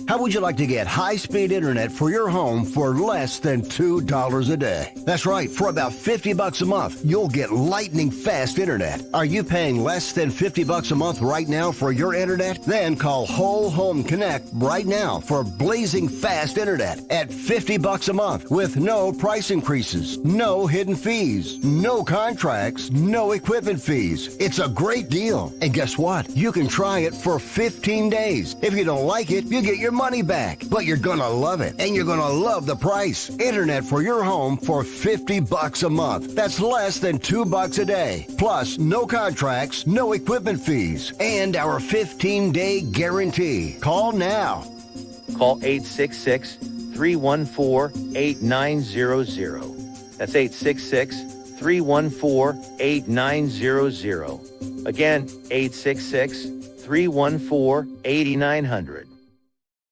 How would you like to get high-speed internet for your home for less than $2 a day? That's right, for about $50 a month, you'll get lightning fast internet. Are you paying less than $50 a month right now for your internet? Then call Whole Home Connect right now for blazing fast internet at $50 a month with no price increases, no hidden fees, no contracts, no equipment fees. It's a great deal. And guess what? You can try it for 15 days. If you don't like it, you get your money back, but you're gonna love it, and you're gonna love the price. Internet for your home for $50 a month. That's less than $2 a day. Plus, no contracts, no equipment fees, and our 15-day guarantee. Call now. Call 866-314-8900. That's 866-314-8900. Again, 866-314-8900.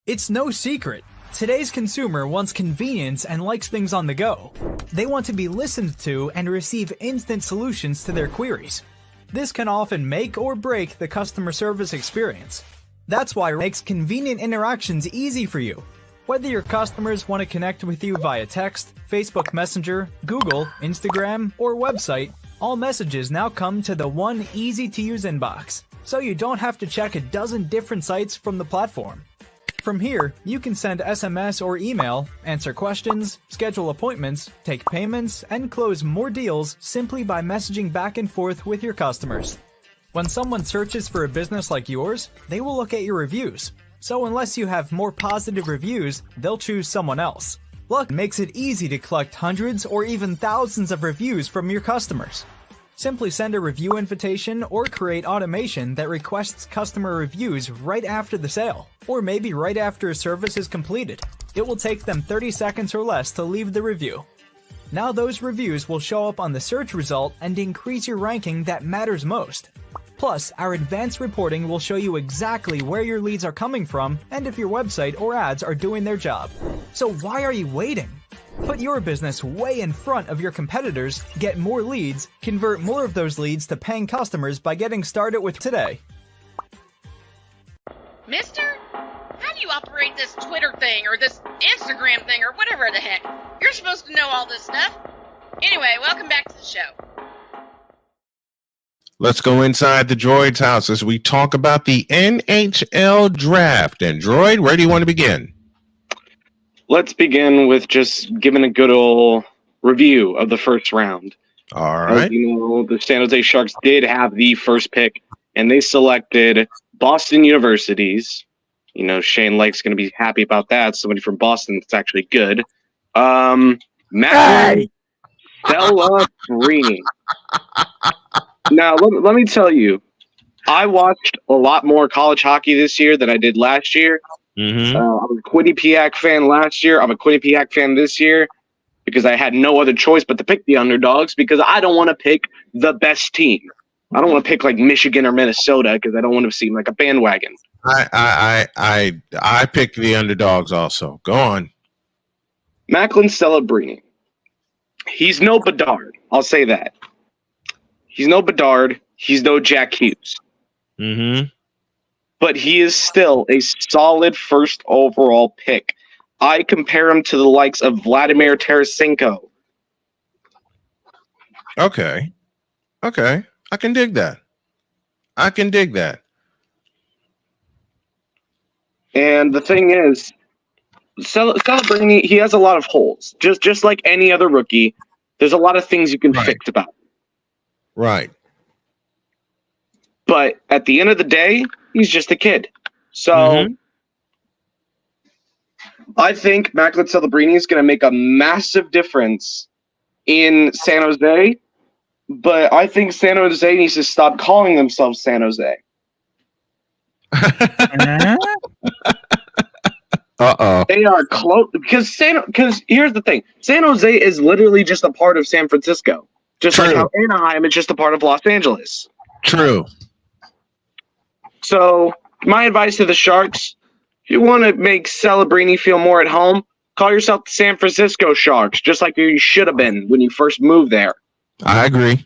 It's no secret. Today's consumer wants convenience and likes things on the go. They want to be listened to and receive instant solutions to their queries. This can often make or break the customer service experience. That's why it makes convenient interactions easy for you. Whether your customers want to connect with you via text, Facebook Messenger, Google, Instagram, or website, all messages now come to the one easy-to-use inbox, so you don't have to check a dozen different sites from the platform. From here, you can send SMS or email, answer questions, schedule appointments, take payments, and close more deals simply by messaging back and forth with your customers. When someone searches for a business like yours, they will look at your reviews. So unless you have more positive reviews, they'll choose someone else. Luck makes it easy to collect hundreds or even thousands of reviews from your customers. Simply send a review invitation or create automation that requests customer reviews right after the sale, or maybe right after a service is completed. It will take them 30 seconds or less to leave the review. Now those reviews will show up on the search result and increase your ranking that matters most. Plus, our advanced reporting will show you exactly where your leads are coming from and if your website or ads are doing their job. So why are you waiting? Put your business way in front of your competitors, get more leads, convert more of those leads to paying customers by getting started with today. Mister, how do you operate this Twitter thing or this Instagram thing or whatever the heck? You're supposed to know all this stuff. Anyway, welcome back to the show. Let's go inside the Droid's house as we talk about the NHL draft. And Droid, where do you want to begin? let's begin with just giving a good old review of the first round. All As right. you know, the San Jose Sharks did have the first pick, and they selected Boston University's. You know, Shane Lake's going to be happy about that. Somebody from Boston that's actually good. Macklin Celebrini. Now, let me tell you, I watched a lot more college hockey this year than I did last year. Mm-hmm. I was a Quinnipiac fan last year. I'm a Quinnipiac fan this year because I had no other choice but to pick the underdogs because I don't want to pick the best team. I don't want to pick like Michigan or Minnesota because I don't want to seem like a bandwagon. I picked the underdogs also. Go on. Macklin Celebrini. He's no Bedard. I'll say that. He's no Bedard. He's no Jack Hughes. Mm-hmm. But he is still a solid first overall pick. I compare him to the likes of Vladimir Tarasenko. Okay. I can dig that. And the thing is, Celebrini, he has a lot of holes. Just like any other rookie, there's a lot of things you can fix about him. Right. But at the end of the day, he's just a kid. So I think Macklin Celebrini is going to make a massive difference in San Jose. But I think San Jose needs to stop calling themselves San Jose. They are close because here's the thing. San Jose is literally just a part of San Francisco. Just like how Anaheim is just a part of Los Angeles. True. So my advice to the Sharks, if you want to make Celebrini feel more at home, call yourself the San Francisco Sharks, just like you should have been when you first moved there. I agree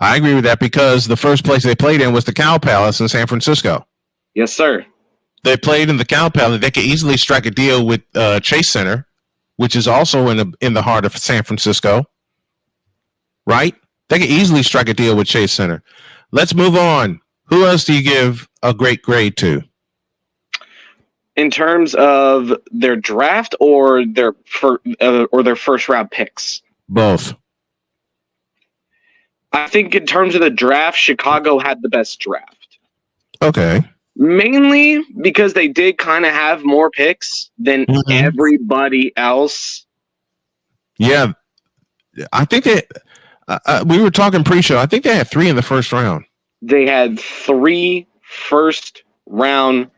with that because the first place they played in was the Cow Palace in San Francisco. Yes, sir. They played in the Cow Palace. They could easily strike a deal with Chase Center, which is also in the heart of San Francisco. Right? They could easily strike a deal with Chase Center. Let's move on. Who else do you give a great grade to? In terms of their draft or their first round picks? Both. I think in terms of the draft, Chicago had the best draft. Okay. Mainly because they did kind of have more picks than everybody else. Yeah. I think we were talking pre-show. I think they had 3 in the first round. They had 3 first-round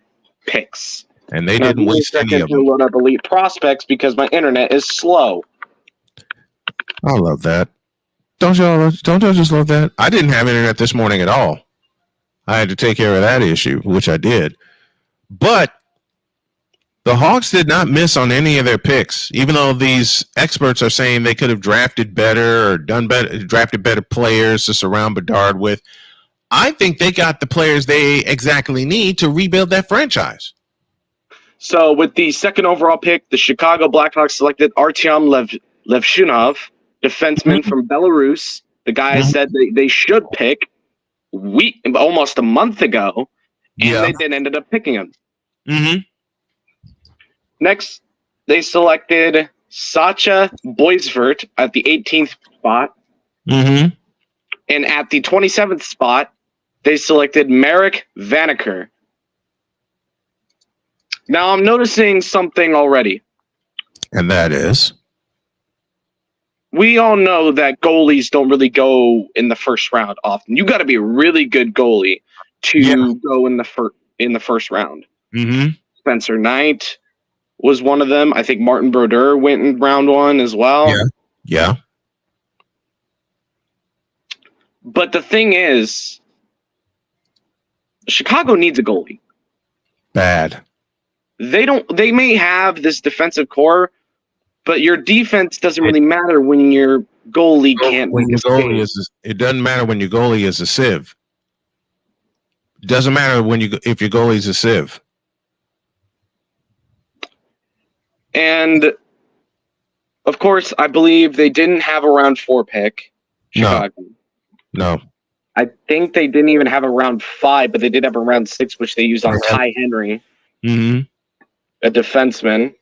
picks. And they didn't waste any of them. To load up elite prospects because my internet is slow. I love that. Don't y'all just love that? I didn't have internet this morning at all. I had to take care of that issue, which I did. But the Hawks did not miss on any of their picks, even though these experts are saying they could have drafted better or done better, drafted better players to surround Bedard with. I think they got the players they exactly need to rebuild that franchise. So with the second overall pick, the Chicago Blackhawks selected Artyom Levshunov, defenseman from Belarus. The guy said they should pick almost a month ago, and they then ended up picking him. Mm-hmm. Next, they selected Sacha Boisvert at the 18th spot. Mm-hmm. And at the 27th spot, they selected Marek Vanacker. Now, I'm noticing something already. And that is? We all know that goalies don't really go in the first round often. You got to be a really good goalie to go in the first round. Mm-hmm. Spencer Knight was one of them. I think Martin Brodeur went in round 1 as well. Yeah. But the thing is, Chicago needs a goalie. Bad. They may have this defensive core, but your defense doesn't really matter when your goalie can't win a game. It doesn't matter when your goalie is a sieve. It doesn't matter if your goalie is a sieve. And of course, I believe they didn't have a round 4 pick. Chicago. No. I think they didn't even have a round 5, but they did have a round 6, which they used on Ty Henry, mm-hmm. a defenseman.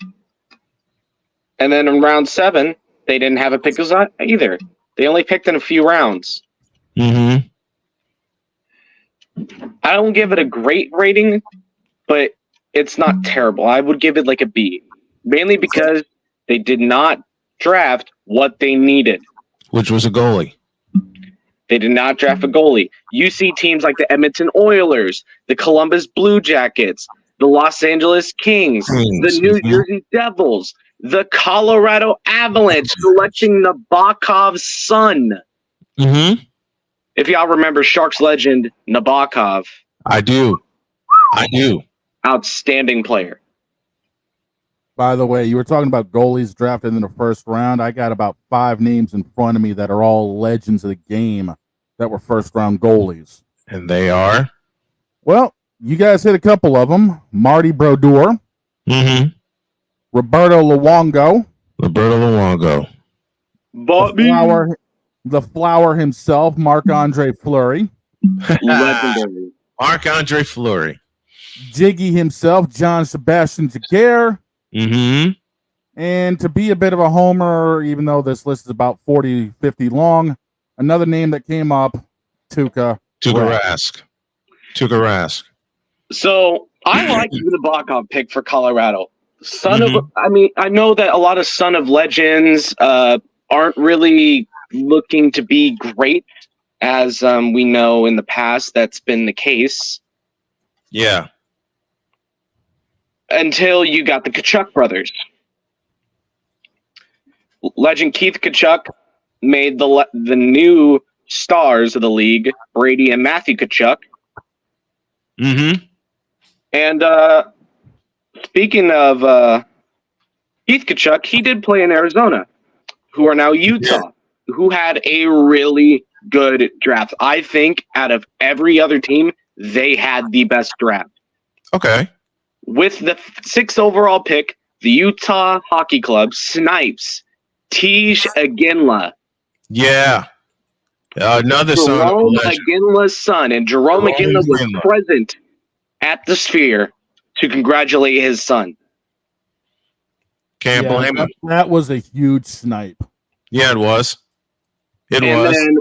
And then in round 7, they didn't have a pick either. They only picked in a few rounds. Mm-hmm. I don't give it a great rating, but it's not terrible. I would give it like a B, mainly because they did not draft what they needed. Which was a goalie. They did not draft a goalie. You see teams like the Edmonton Oilers, the Columbus Blue Jackets, the Los Angeles Kings, the New Jersey Devils, the Colorado Avalanche selecting Nabokov's son. Mm-hmm. If y'all remember Sharks legend Nabokov. I do. Outstanding player. By the way, you were talking about goalies drafted in the first round. I got about 5 names in front of me that are all legends of the game that were first-round goalies. And they are? Well, you guys hit a couple of them. Marty Brodeur. Mm-hmm. Roberto Luongo. The flower himself, Marc-Andre Fleury. Legendary. Marc-Andre Fleury. Jiggy himself, John Sebastian Jaguar. Mm-hmm. And to be a bit of a homer, even though this list is about 40, 50 long, another name that came up, Tuukka Rask. So I like the Nabokov pick for Colorado. I know that a lot of son of legends aren't really looking to be great, as we know in the past that's been the case. Yeah. Until you got the Tkachuk brothers. Legend Keith Tkachuk made the new stars of the league, Brady and Matthew Tkachuk. Mm-hmm. And speaking of Keith Tkachuk, he did play in Arizona, who are now Utah, who had a really good draft. I think out of every other team, they had the best draft. Okay. With the 6th overall pick, the Utah Hockey Club snipes Tish Aginla. Yeah. Another son. Jerome Aginla's son. And Jerome Aginla was present at the Sphere to congratulate his son. Can't blame him. That was a huge snipe. Yeah, it was. Then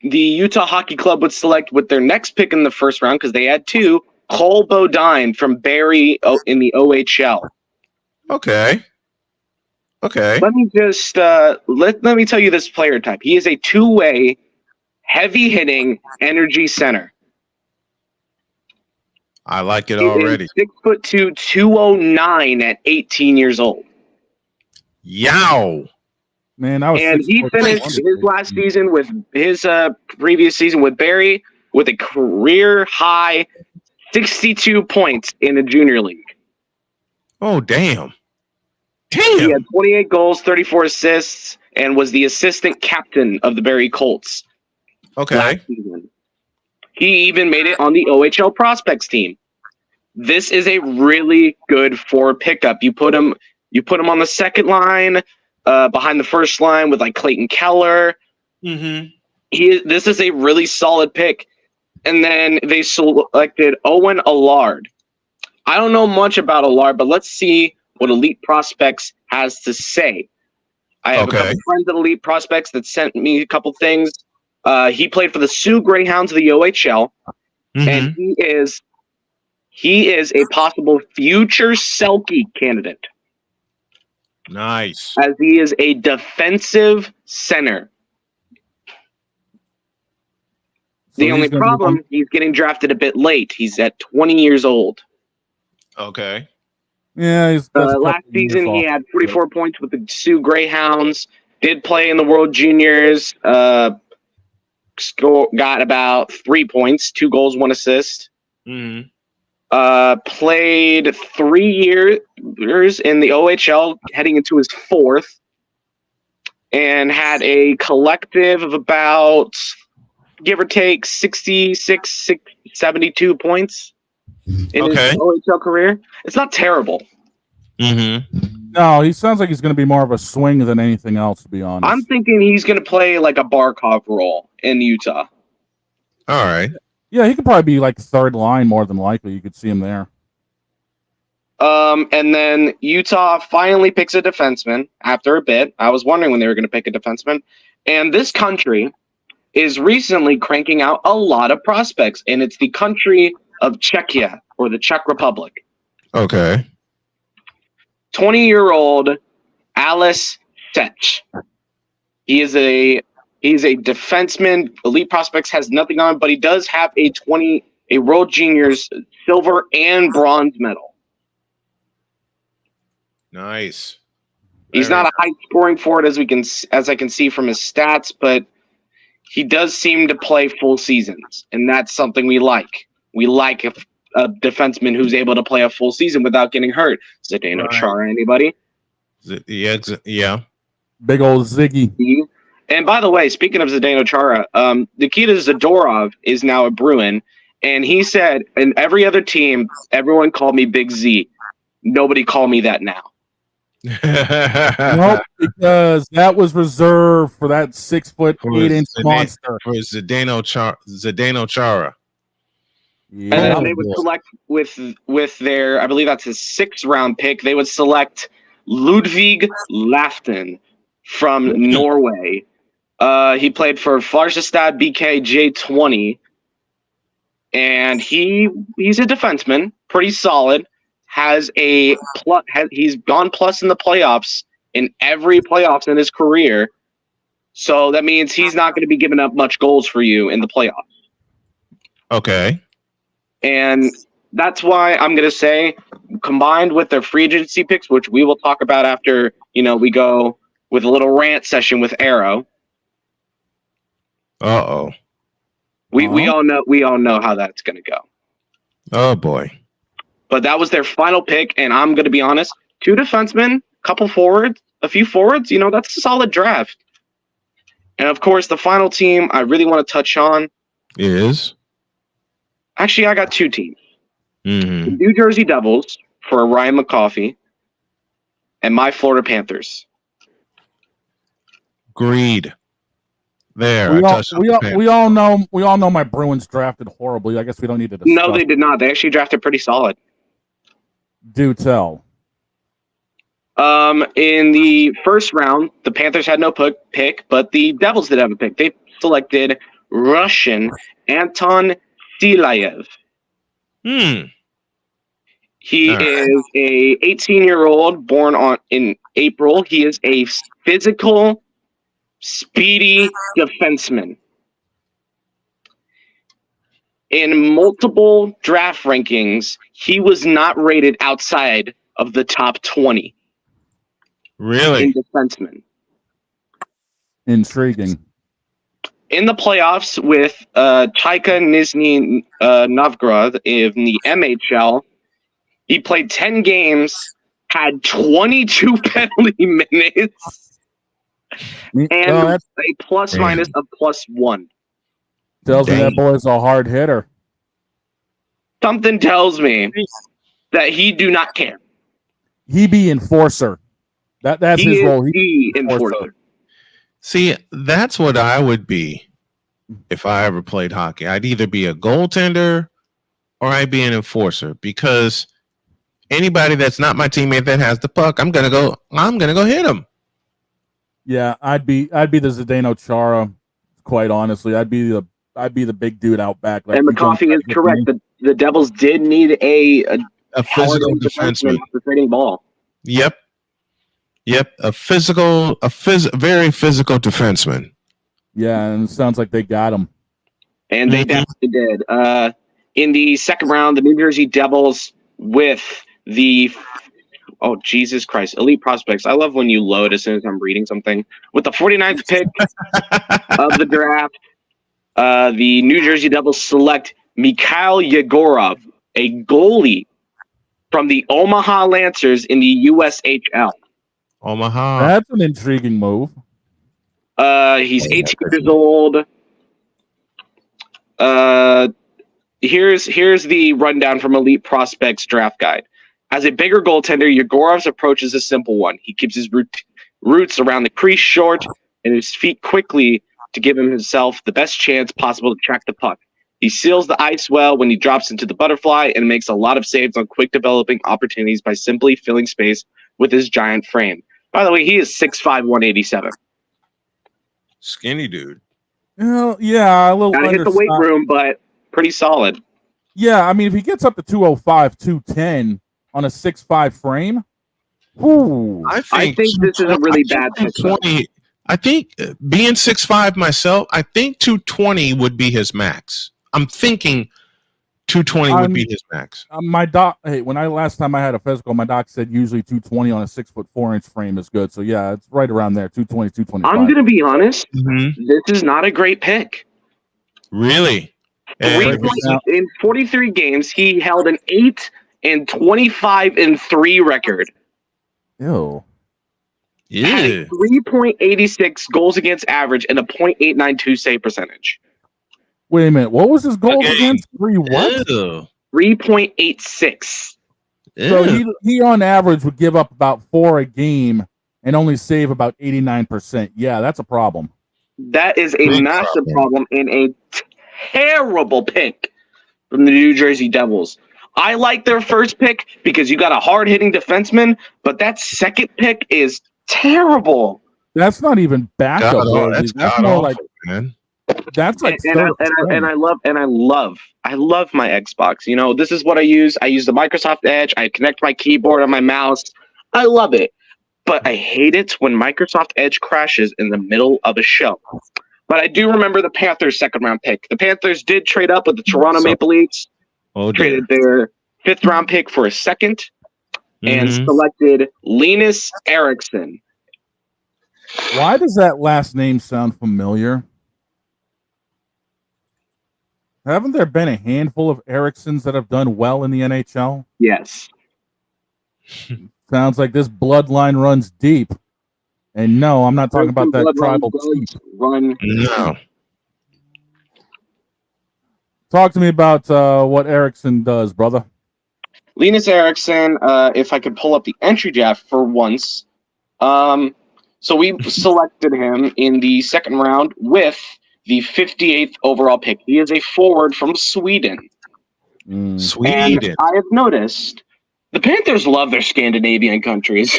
the Utah Hockey Club would select with their next pick in the first round, because they had 2, Cole Bodine from Barrie in the OHL. Okay. Let me just let me tell you this player type. He is a 2-way, heavy-hitting energy center. I like it already. 6'2", 209 at 18 years old. Yow. Man, he finished his last season with his previous season with Barrie with a career high 62 points in the junior league. Oh, damn. He had 28 goals, 34 assists, and was the assistant captain of the Barrie Colts. Okay. He even made it on the OHL prospects team. This is a really good forward pickup. You put him on the second line, behind the first line with like Clayton Keller. Mm-hmm. This is a really solid pick. And then they selected Owen Allard. I don't know much about Allard, but let's see what Elite Prospects has to say. I have a couple friends at Elite Prospects that sent me a couple things. He played for the Sioux Greyhounds of the OHL, and he is a possible future Selke candidate. Nice. As he is a defensive center. The only problem, he's getting drafted a bit late. He's at 20 years old. Okay. Yeah. Last season, he had 44 points with the Sioux Greyhounds. Did play in the World Juniors. Got about 3 points, 2 goals, 1 assist. Mm-hmm. Played 3 years in the OHL, heading into his 4th, and had a collective of about, give or take, 66, 72 points in his OHL career. It's not terrible. Mm-hmm. No, he sounds like he's going to be more of a swing than anything else, to be honest. I'm thinking he's going to play like a Barkov role in Utah. All right. Yeah, he could probably be like third line more than likely. You could see him there. And then Utah finally picks a defenseman after a bit. I was wondering when they were going to pick a defenseman. And this country is recently cranking out a lot of prospects, and it's the country of Czechia, or the Czech Republic. Okay. 20-year-old Alice Sech. He's a defenseman. Elite Prospects has nothing on him, but he does have a World Juniors silver and bronze medal. Nice. He's not a high scoring forward as I can see from his stats, but he does seem to play full seasons, and that's something we like. We like a defenseman who's able to play a full season without getting hurt. Zdeno Chara, anybody? Yeah. Big old Ziggy. And by the way, speaking of Zdeno Chara, Nikita Zadorov is now a Bruin, and he said, in every other team, everyone called me Big Z. Nobody called me that now. Nope, because that was reserved for that 6'8" monster. For Zdeno Chara. And then they would select with their, I believe that's his 6th round pick, they would select Ludvig Lafton from Norway. He played for Farstad BK J20, and he's a defenseman, pretty solid. He's gone plus in the playoffs in every playoffs in his career. So that means he's not going to be giving up much goals for you in the playoffs. Okay. And that's why I'm going to say, combined with their free agency picks, which we will talk about after, we go with a little rant session with Arrow. Uh-oh. We all know how that's going to go. Oh boy. But that was their final pick, and I'm going to be honest, 2 defensemen, couple forwards, a few forwards, that's a solid draft. And of course, the final team I really want to touch on is? Actually, I got 2 teams. Mm-hmm. The New Jersey Devils for Ryan McCauley and my Florida Panthers. Agreed. There. We all know my Bruins drafted horribly. I guess we don't need to discuss. No, they did not. They actually drafted pretty solid. Do tell. In the first round, the Panthers had no pick, but the Devils did have a pick. They selected Russian Anton Silayev. He is a 18-year-old born in April. He is a physical, speedy defenseman. In multiple draft rankings, he was not rated outside of the top 20. Really? In defensemen. Intriguing. In the playoffs with Chaika Nizhny Novgorod in the MHL, he played 10 games, had 22 penalty minutes, and a plus-minus of +1. Tells me that boy's a hard hitter. Something tells me that he do not care. He be enforcer. That's his role. He enforcer. See, that's what I would be if I ever played hockey. I'd either be a goaltender or I'd be an enforcer, because anybody that's not my teammate that has the puck, I'm gonna go hit him. Yeah, I'd be the Zdeno Chara. Quite honestly, I'd be the big dude out back. Like, and McCauley is correct. The Devils did need a physical defenseman for trading ball. Yep. A very physical defenseman. Yeah, and it sounds like they got him. And they definitely did. In the second round, the New Jersey Devils with the Jesus Christ, Elite Prospects. I love when you load as soon as I'm reading something. With the 49th pick of the draft, the New Jersey Devils select Mikhail Yegorov, a goalie from the Omaha Lancers in the USHL. Omaha. That's an intriguing move. He's 18 years old. Here's the rundown from Elite Prospects Draft Guide. As a bigger goaltender, Yegorov's approach is a simple one. He keeps his roots around the crease short and his feet quickly to give himself the best chance possible to track the puck. He seals the ice well when he drops into the butterfly and makes a lot of saves on quick developing opportunities by simply filling space with his giant frame. By the way, he is 6'5", 187. Skinny dude. Well, yeah, a little Gotta hit the weight room, but pretty solid. Yeah, I mean, if he gets up to 205, 210 on a 6'5" frame, whoo. I think this is a really bad pick. 220. I think being 6'5" myself, I think 220 would be his max. I'm thinking 220 would be his max. My doc, hey, last time I had a physical, my doc said usually 220 on a 6'4" frame is good. So yeah, it's right around there, 220, 225. I'm gonna be honest. Mm-hmm. This is not a great pick. Really? In 43 games, he held an 8-25-3 record. Ew. Yeah. Had a 3.86 goals against average and a .892 save percentage. Wait a minute, what was his goals against? 3.86. So he on average would give up about 4 a game and only save about 89%. Yeah, that's a problem. That is a massive problem and a terrible pick from the New Jersey Devils. I like their first pick because you got a hard-hitting defenseman, but that second pick is terrible. That's not even backup. That's more awful, like, man. That's like I love my Xbox. You know, this is what I use. I use the Microsoft Edge. I connect my keyboard on my mouse. I love it. But I hate it when Microsoft Edge crashes in the middle of a show. But I do remember the Panthers' second-round pick. The Panthers did trade up with the Toronto Maple Leafs. Traded their 5th-round pick for a second and selected Linus Eriksson. Why does that last name sound familiar? Haven't there been a handful of Ericssons that have done well in the NHL? Yes. Sounds like this bloodline runs deep. And no, I'm not talking about that tribal chief. No. Talk to me about what Eriksson does, brother. Linus Eriksson, if I could pull up the entry draft for once. So we selected him in the second round with the 58th overall pick. He is a forward from Sweden. Sweden. And I have noticed the Panthers love their Scandinavian countries.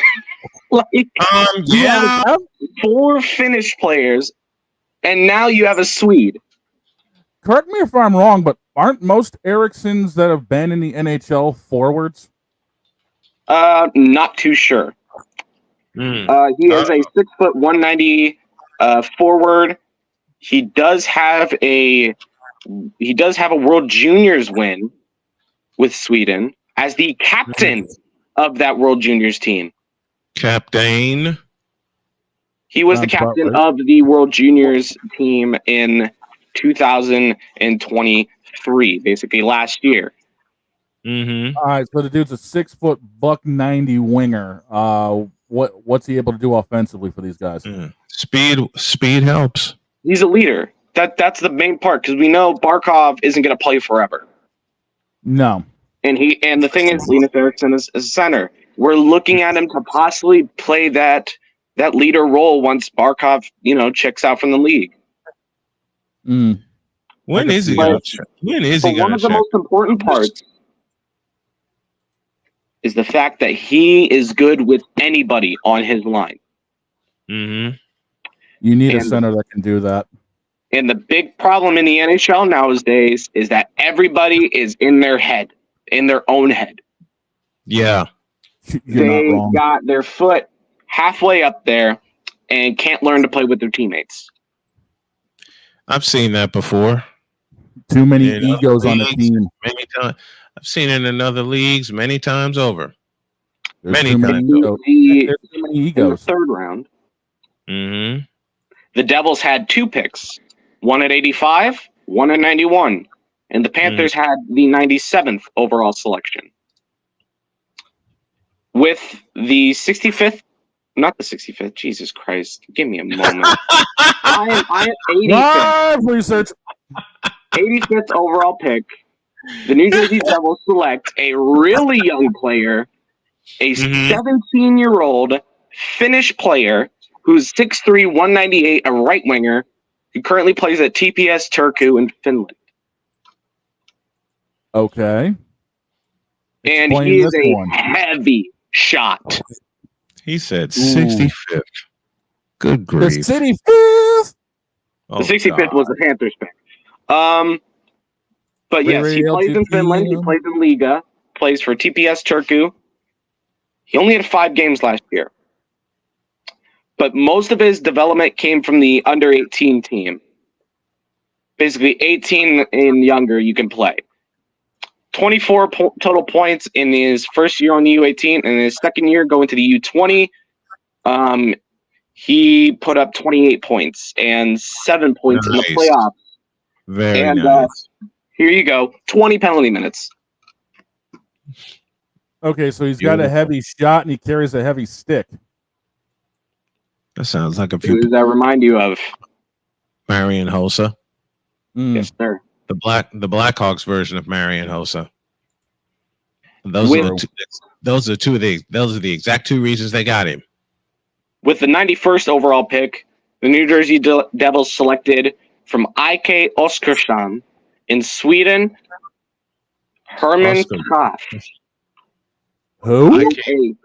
You have 4 Finnish players, and now you have a Swede. Correct me if I'm wrong, but aren't most Erikssons that have been in the NHL forwards? Not too sure. He is a 6', 190 forward. He does have a World Juniors win with Sweden as the captain of that World Juniors team. Captain. He was the captain of the World Juniors team in 2023, basically last year. All right, so the dude's a 6', $190 winger. What's he able to do offensively for these guys? Speed helps. He's a leader. That's the main part because we know Barkov isn't going to play forever. No. And the thing is, Linus Eriksson is a center. We're looking at him to possibly play that leader role once Barkov, checks out from the league. When is he going to? One of the most important parts is the fact that he is good with anybody on his line. You need a center that can do that. And the big problem in the NHL nowadays is that everybody is in their head, in their own head. Yeah. They got their foot halfway up there and can't learn to play with their teammates. I've seen that before. Too many egos on the team. Many times. I've seen it in other leagues many times over. There's many too times. There's too many egos. In the third round, the Devils had 2 picks, one at 85, one at 91, and the Panthers had the 97th overall selection. With the 65th, not the 65th, Jesus Christ, give me a moment. I am 85th. Research. 85th overall pick. The New Jersey Devils select a really young player, a 17-year-old Finnish player who's 6'3", 198, a right winger, who currently plays at TPS Turku in Finland. Okay. And Explain he is this a one. heavy shot. He said 65th. Good The grief. City Fifth. Oh, The 65th God. was the Panthers pick. But Ray yes, Ray he plays in Finland. He LGPM. plays in Liga. Plays for TPS Turku. He only had 5 games last year. But most of his development came from the under 18 team. Basically, 18 and younger, you can play. 24 total points in his first year on the U18, and his second year going to the U20. He put up 28 points and 7 points in the Nice. playoffs. Very And nice. here you go, 20 penalty minutes. Okay, so he's got a heavy shot and he carries a heavy stick. That sounds like a Who few. does that remind you of? Marion Hossa. Yes, sir. The Blackhawks version of Marion Hossa. Those are the exact 2 reasons they got him. With the 91st overall pick, the New Jersey Devils selected from IK Oskarsson in Sweden, Herman Oscar. Traff. Who?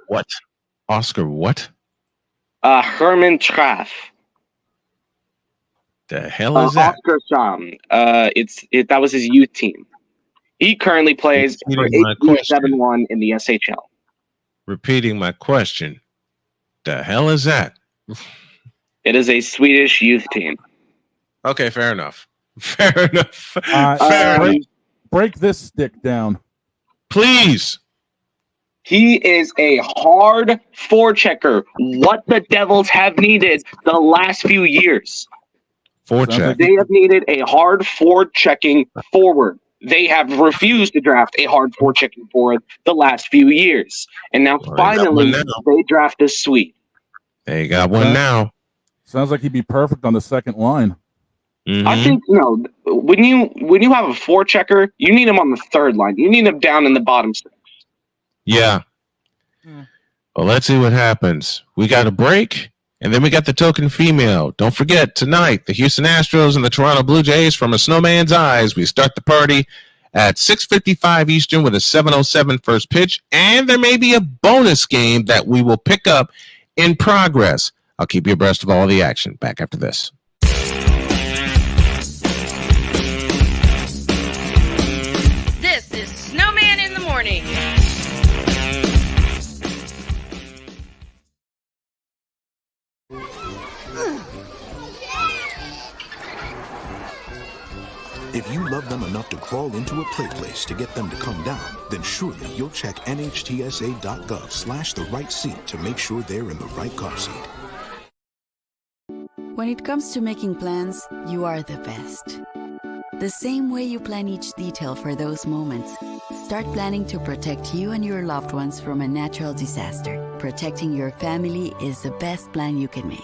What? Oscar what? Herman Traff. The hell is that? Oskarsson. That was his youth team. He currently plays for Repeating my question. 8-7-1 in the SHL. Repeating my question. The hell is that? It is a Swedish youth team. Okay, fair enough. Fair enough. Fair enough. Break this stick down. Please. He is a hard forechecker. What the Devils have needed the last few years. Forecheck. They have needed a hard forechecking forward. They have refused to draft a hard forechecking forward the last few years. And now finally they draft a Swede. They got one now. Sounds like he'd be perfect on the second line. Mm-hmm. I think when you have a forechecker, you need him on the third line. You need him down in the bottom six. Yeah. Well, let's see what happens. We got a break, and then we got the token female. Don't forget, tonight, the Houston Astros and the Toronto Blue Jays from a snowman's eyes. We start the party at 6:55 Eastern with a 7:07 first pitch, and there may be a bonus game that we will pick up in progress. I'll keep you abreast of all the action. Back after this. This is Snowman in the Morning. If you love them enough to crawl into a play place to get them to come down, then surely you'll check nhtsa.gov/the right seat to make sure they're in the right car seat. When it comes to making plans, you are the best. The same way you plan each detail for those moments, start planning to protect you and your loved ones from a natural disaster. Protecting your family is the best plan you can make.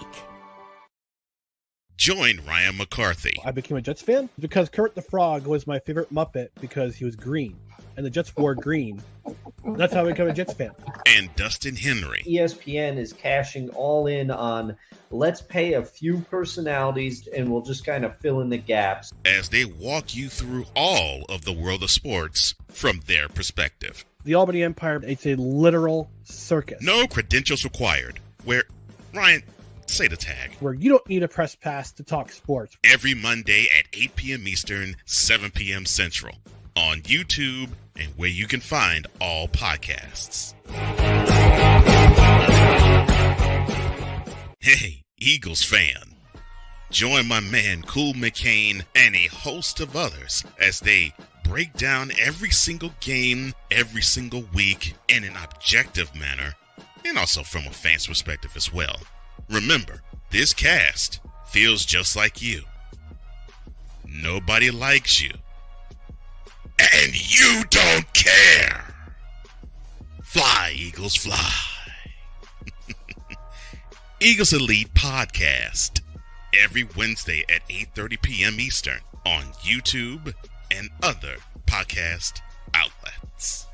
Join Ryan McCarthy. I became a Jets fan because Kurt the Frog was my favorite Muppet because he was green, and the Jets wore green. That's how I became a Jets fan. And Dustin Henry. ESPN is cashing all in on let's pay a few personalities and we'll just kind of fill in the gaps. As they walk you through all of the world of sports from their perspective. The Albany Empire, it's a literal circus. No credentials required. Where, Ryan, say the tag. Where you don't need a press pass to talk sports. Every Monday at 8 p.m. Eastern, 7 p.m. Central. On YouTube and where you can find all podcasts. Hey, Eagles fan. Join my man Cool McCain and a host of others as they break down every single game, every single week in an objective manner, and also from a fan's perspective as well. Remember, this cast feels just like you. Nobody likes you. And you don't care. Fly, Eagles, fly. Eagles Elite Podcast. Every Wednesday at 8:30 p.m. Eastern on YouTube and other podcast outlets.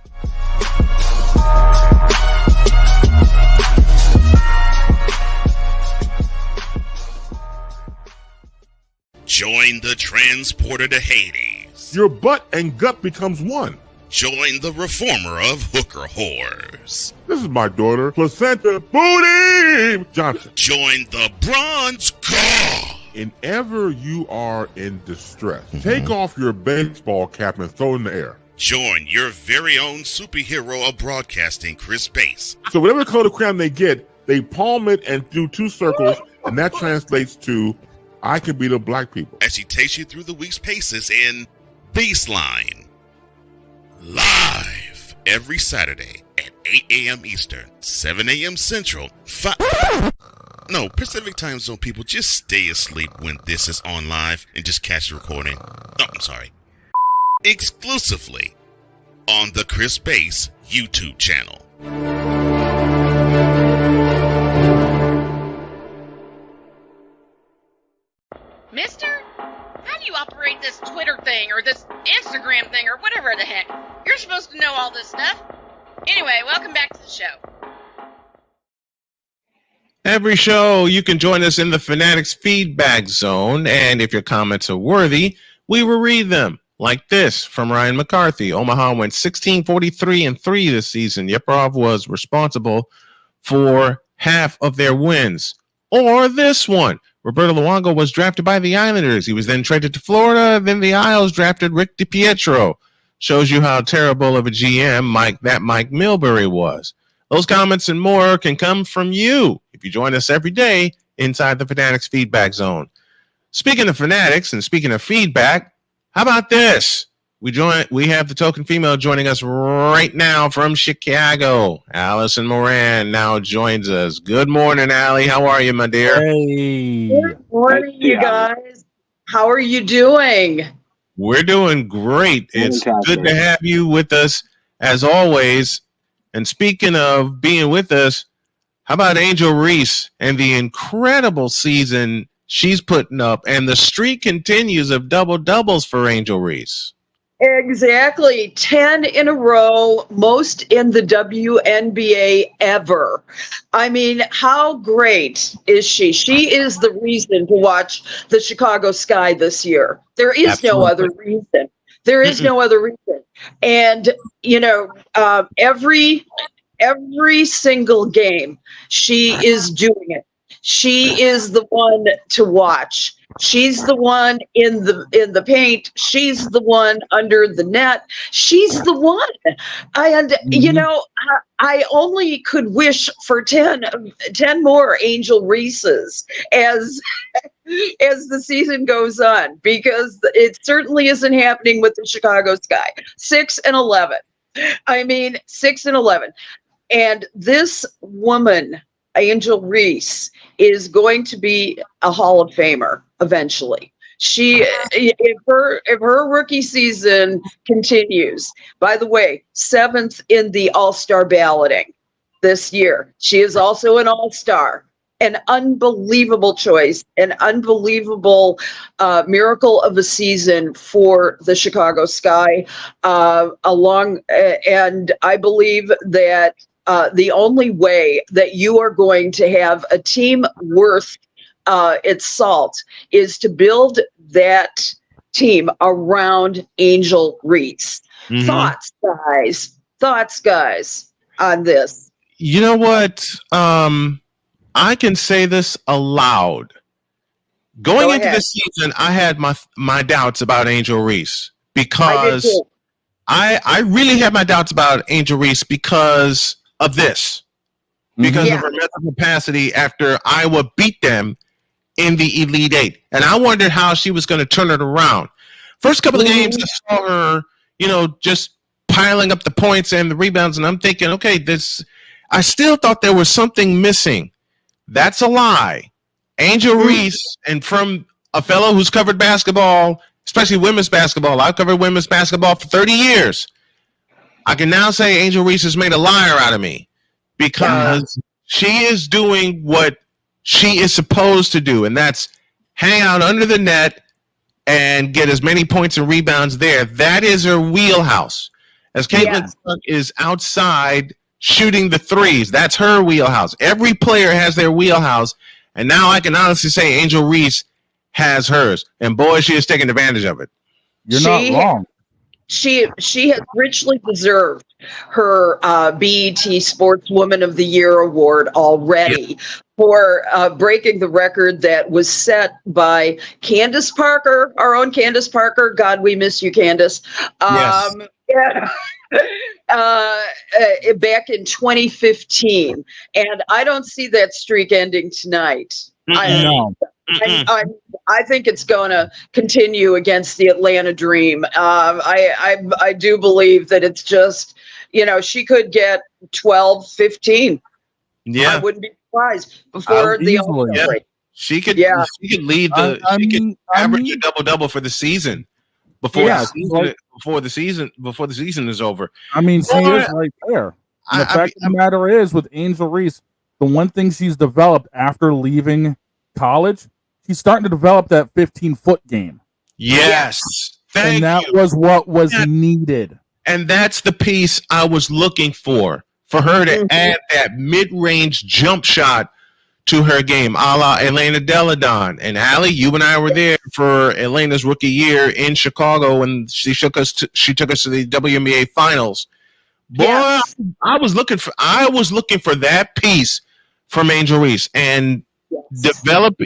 Join the transporter to Hades. Your butt and gut becomes one. Join the reformer of hooker whores. This is my daughter, Placenta Booty Johnson. Join the bronze car. Whenever you are in distress, take off your baseball cap and throw it in the air. Join your very own superhero of broadcasting, Chris Bass. So whatever color crayon they get, they palm it and do 2 circles, and that translates to I can beat up black people. As she takes you through the week's paces in Baseline. Live every Saturday at 8 a.m. Eastern, 7 a.m. Central, Pacific Time Zone people, just stay asleep when this is on live and just catch the recording. Oh, I'm sorry. Exclusively on the Chris Bass YouTube channel. Mister, how do you operate this Twitter thing or this Instagram thing or whatever the heck? You're supposed to know all this stuff. Anyway, welcome back to the show. Every show, you can join us in the Fanatics feedback zone, and if your comments are worthy, we will read them. Like this from Ryan McCarthy. Omaha went 16-43-3 this season. Yepirov was responsible for half of their wins. Or this one. Roberto Luongo was drafted by the Islanders. He was then traded to Florida. Then the Isles drafted Rick DiPietro. Shows you how terrible of a GM Mike Milbury was. Those comments and more can come from you if you join us every day inside the Fanatics feedback zone. Speaking of Fanatics and speaking of feedback, how about this? We have the token female joining us right now from Chicago. Allison Moran now joins us. Good morning, Allie. How are you, my dear? Hey. Good morning, you guys. How are you doing? We're doing great. It's Fantastic. good to have you with us as always. And speaking of being with us, how about Angel Reese and the incredible season she's putting up, and the streak continues of double-doubles for Angel Reese. Exactly. 10 in a row, most in the WNBA ever. I mean, how great is she? She is the reason to watch the Chicago Sky this year. There is no other reason. There is no other reason. And, you know, every single game, she is doing it. She is the one to watch. She's the one in the paint. She's the one under the net. She's the one. And, you know, I only could wish for 10 more Angel Reeses as the season goes on, because it certainly isn't happening with the Chicago Sky. 6-11. I mean, 6-11. And this woman, Angel Reese, is going to be a Hall of Famer eventually. If her rookie season continues, by the way, 7th in the All-Star balloting this year. She is also an All-Star. An unbelievable choice, an unbelievable miracle of a season for the Chicago Sky. And I believe that the only way that you are going to have a team worth its salt is to build that team around Angel Reese. Mm-hmm. Thoughts, guys, on this. You know what? I can say this aloud. Going into this season, I had my doubts about Angel Reese because I really had my doubts about Angel Reese because of this. Because of her mental capacity after Iowa beat them in the Elite Eight. And I wondered how she was going to turn it around. First couple of games, I saw her, you know, just piling up the points and the rebounds. And I'm thinking, okay, I still thought there was something missing. That's a lie. Angel Reese, and from a fellow who's covered basketball, especially women's basketball, I've covered women's basketball for 30 years. I can now say Angel Reese has made a liar out of me because she is doing what she is supposed to do, and that's hang out under the net and get as many points and rebounds there. That is her wheelhouse. As Caitlin Clark is outside shooting the threes, that's her wheelhouse. Every player has their wheelhouse, and now I can honestly say Angel Reese has hers. And boy, she is taking advantage of it. You're not wrong. she has richly deserved her BET Sportswoman of the Year award already for breaking the record that was set by Candace Parker, our own Candace Parker. God, we miss you, Candace. Yes. Back in 2015, and I don't see that streak ending tonight. I think it's going to continue against the Atlanta Dream. I do believe that it's just, she could get 12, 15. Yeah, I wouldn't be surprised before the All-Star break. She could lead the. She could average a double for the season before the season is over. I mean, she is right there. And the fact of the matter is, with Angel Reese, the one thing she's developed after leaving college, she's starting to develop that 15-foot game. Yes, and that was what was needed. And that's the piece I was looking for her to add that mid-range jump shot to her game, a la Elena Deladon. And Allie, you and I were there for Elena's rookie year in Chicago when she took us to the WNBA finals. Boy, I was looking for that piece from Angel Reese, and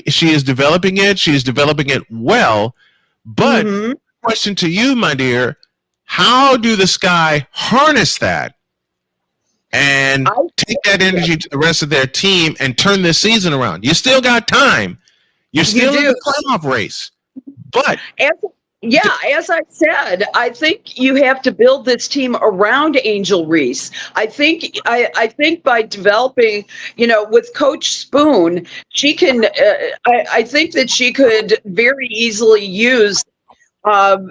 she is developing it. She is developing it well. But question to you, my dear, how do the Sky harness that and take that energy to the rest of their team and turn this season around? You still got time. You're still in the playoff race. But as I said, I think you have to build this team around Angel Reese. I think by developing, with Coach Spoon, she can. I think that she could very easily use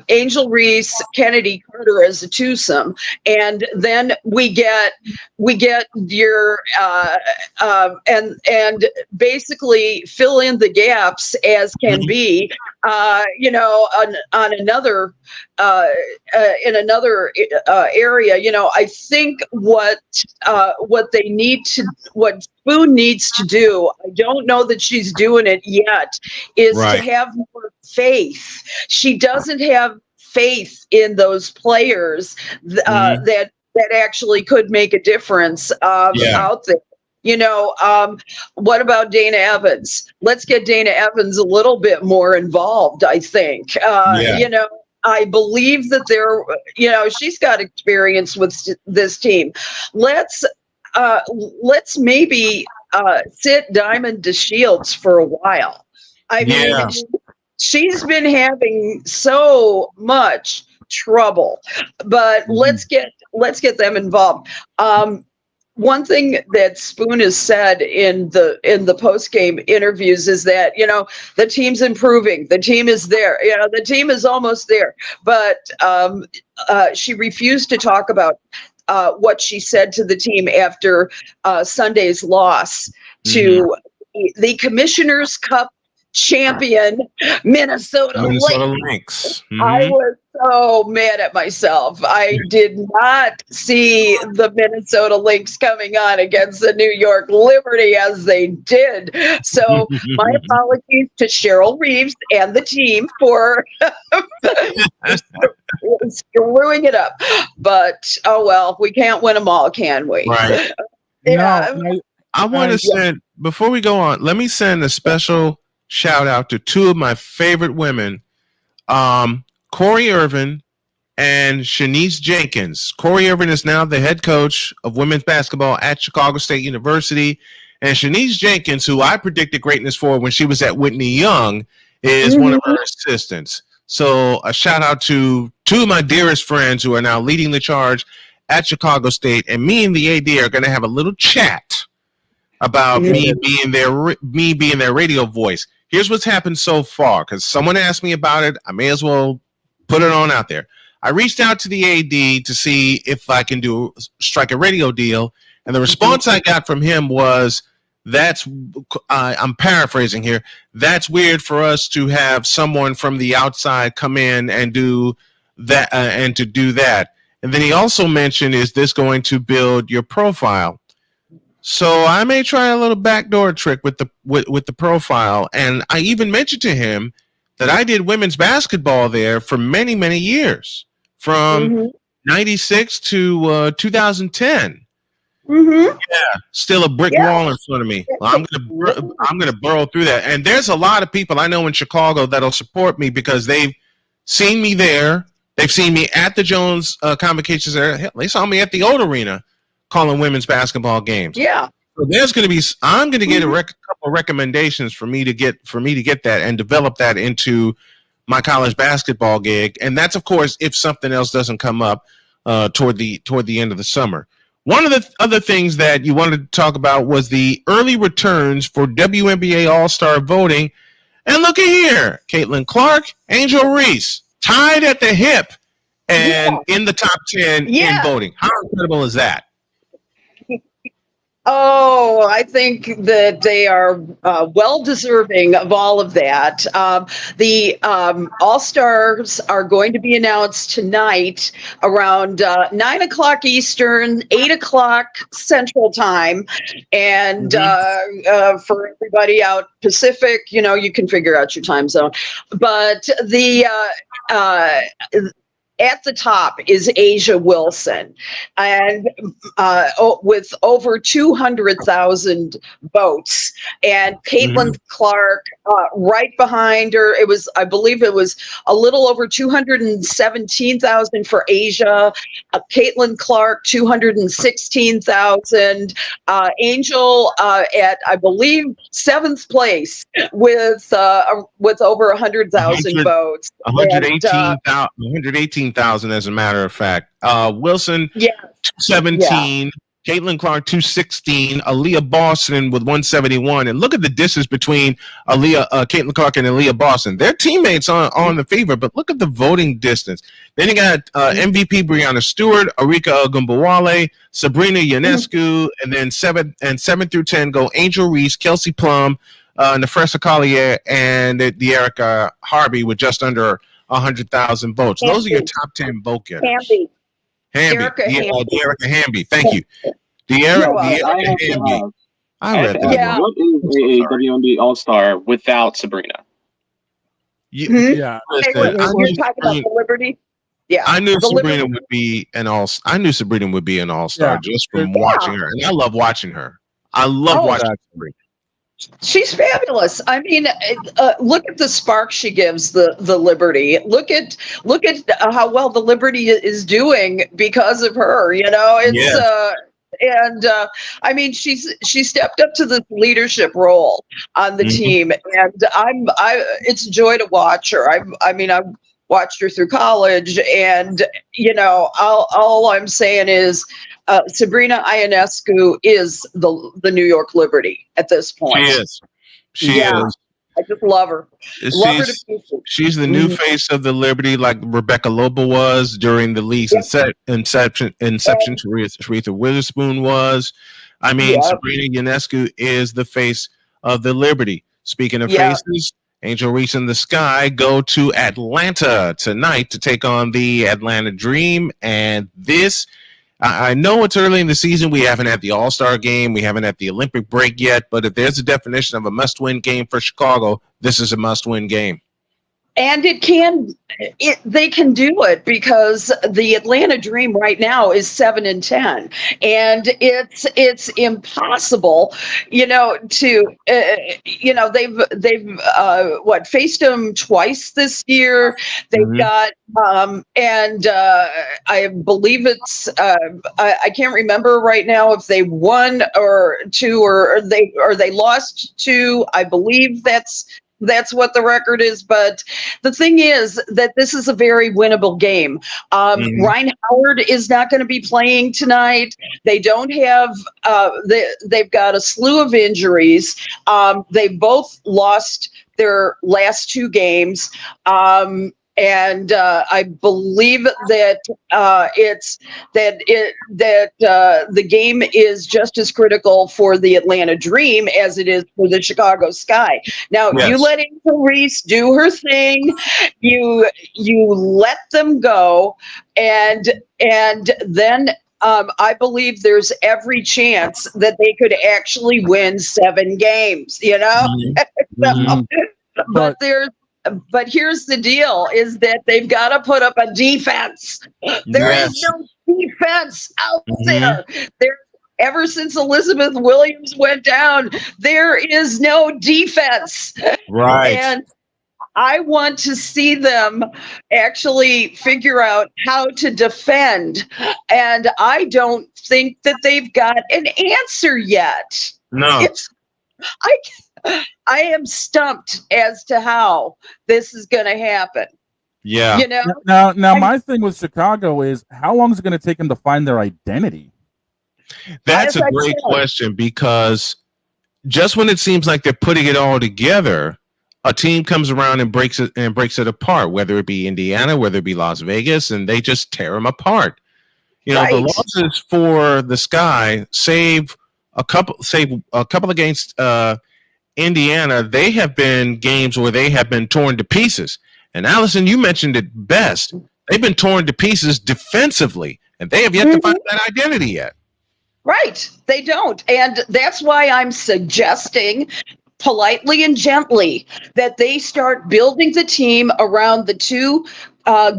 Angel Reese, Kennedy Carter as a twosome, and then we get your and basically fill in the gaps as can be, on another in another area. I think what Spoon needs to do, I don't know that she's doing it yet, is to have more faith. She doesn't have faith in those players that actually could make a difference out there. What about Dana Evans? Let's get Dana Evans a little bit more involved, I think. I believe that she's got experience with this team. Let's maybe sit Diamond DeShields for a while. I mean, she's been having so much trouble, but let's get them involved. One thing that Spoon has said in the post-game interviews is that, the team's improving. The team is there. The team is almost there. But she refused to talk about what she said to the team after Sunday's loss to the Commissioner's Cup champion Minnesota Lynx. I was so mad at myself. I did not see the Minnesota Lynx coming on against the New York Liberty as they did. So my apologies to Cheryl Reeves and the team for screwing it up. But oh well, we can't win them all, can we? Right. I want to send, before we go on, let me send a special shout out to two of my favorite women, Corey Irvin and Shanice Jenkins. Corey Irvin is now the head coach of women's basketball at Chicago State University. And Shanice Jenkins, who I predicted greatness for when she was at Whitney Young, is one of her assistants. So a shout out to two of my dearest friends who are now leading the charge at Chicago State. And me and the AD are going to have a little chat about me being their radio voice. Here's what's happened so far, because someone asked me about it. I may as well put it on out there. I reached out to the AD to see if I can strike a radio deal, and the response I got from him was, I'm paraphrasing here, that's weird for us to have someone from the outside come in and do that, and to do that. And then he also mentioned, is this going to build your profile? So I may try a little backdoor trick with the profile. And I even mentioned to him that I did women's basketball there for many, many years. from 96 to 2010. Mm-hmm. Yeah, still a brick wall in front of me. Well, I'm gonna burrow through that. And there's a lot of people I know in Chicago that'll support me because they've seen me there. They've seen me at the Jones Convocation Center. Hell, they saw me at the old arena calling women's basketball games. Yeah. So I'm gonna get a couple of recommendations for me to get that and develop that into my college basketball gig. And that's, of course, if something else doesn't come up toward the end of the summer. One of the other things that you wanted to talk about was the early returns for WNBA All-Star voting. And look at here, Caitlin Clark, Angel Reese, tied at the hip and in the top 10 in voting. How incredible is that? Oh, I think that they are well deserving of all of that. The All-Stars are going to be announced tonight around 9 o'clock Eastern, 8 o'clock Central Time. And for everybody out Pacific, you can figure out your time zone. But at the top is Asia Wilson, and with over 200,000 votes, and Caitlin Clark right behind her. I believe it was a little over 217,000 for Asia. Caitlin Clark 216,000. Angel at, I believe, 7th place with over 100,000 votes. 118,000 as a matter of fact. Wilson, 217. Caitlin Clark, 216. Aaliyah Boston with 171. And look at the distance between Caitlin Clark and Aaliyah Boston. They're teammates on the Fever, but look at the voting distance. Then you got MVP Breanna Stewart, Arika Ogunbowale, Sabrina Ionescu, and then 7 through 10 go Angel Reese, Kelsey Plum, Nefresa Collier, and De'Erica Harvey with just under 100,000 votes. Those are your top 10 vote getters. De'Erica Hamby. Thank you. De'Erica Hamby. I read that. What is a WNBA All-Star without Sabrina? You're talking about the Liberty? Yeah. I knew Sabrina would be an all-star just from watching her. And I love watching her. I love watching Sabrina. She's fabulous. I mean, look at the spark she gives the Liberty. Look at how well the Liberty is doing because of her. I mean, she stepped up to this leadership role on the team, and it's a joy to watch her. I've watched her through college, and all I'm saying is Sabrina Ionescu is the New York Liberty at this point. She is. I just love her. She's the new face of the Liberty, like Rebecca Lobo was during the league's inception. Aretha Witherspoon was. I mean, Sabrina Ionescu is the face of the Liberty. Speaking of faces, Angel Reese and the Sky go to Atlanta tonight to take on the Atlanta Dream. And this, I know it's early in the season. We haven't had the All-Star game. We haven't had the Olympic break yet. But if there's a definition of a must-win game for Chicago, this is a must-win game. And they can do it because the Atlanta Dream right now is 7-10, and it's impossible, they've faced them twice this year. They've got I believe it's I can't remember right now if they won or two or they lost two. I believe that's what the record is. But the thing is that this is a very winnable game. Ryan Howard is not going to be playing tonight. They don't have, they've got a slew of injuries. They both lost their last two games. And I believe that the game is just as critical for the Atlanta Dream as it is for the Chicago Sky. Now, you let Angel Reese do her thing. You let them go, and then I believe there's every chance that they could actually win 7 games. But But here's the deal: is that they've got to put up a defense. There is no defense out there. Ever since Elizabeth Williams went down, there is no defense. Right. And I want to see them actually figure out how to defend. And I don't think that they've got an answer yet. No. I am stumped as to how this is going to happen. Yeah. You know? Now my thing with Chicago is, how long is it going to take them to find their identity? That's a great question, because just when it seems like they're putting it all together, a team comes around and breaks it apart, whether it be Indiana, whether it be Las Vegas, and they just tear them apart. You know, the losses for the Sky, save a couple against Indiana, they have been games where they have been torn to pieces. And Allison, you mentioned it best. They've been torn to pieces defensively, and they have yet to find that identity yet. Right. They don't. And that's why I'm suggesting, politely and gently, that they start building the team around the two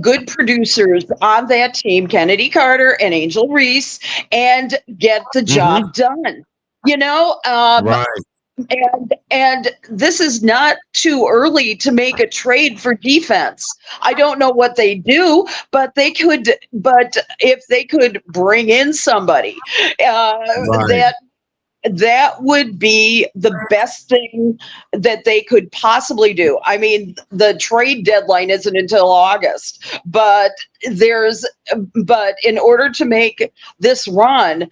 good producers on that team, Kennedy Carter and Angel Reese, and get the job done. You know? Right. And this is not too early to make a trade for defense. I don't know what they do, but they could. But if they could bring in somebody, that would be the best thing that they could possibly do. I mean, the trade deadline isn't until August, but in order to make this run,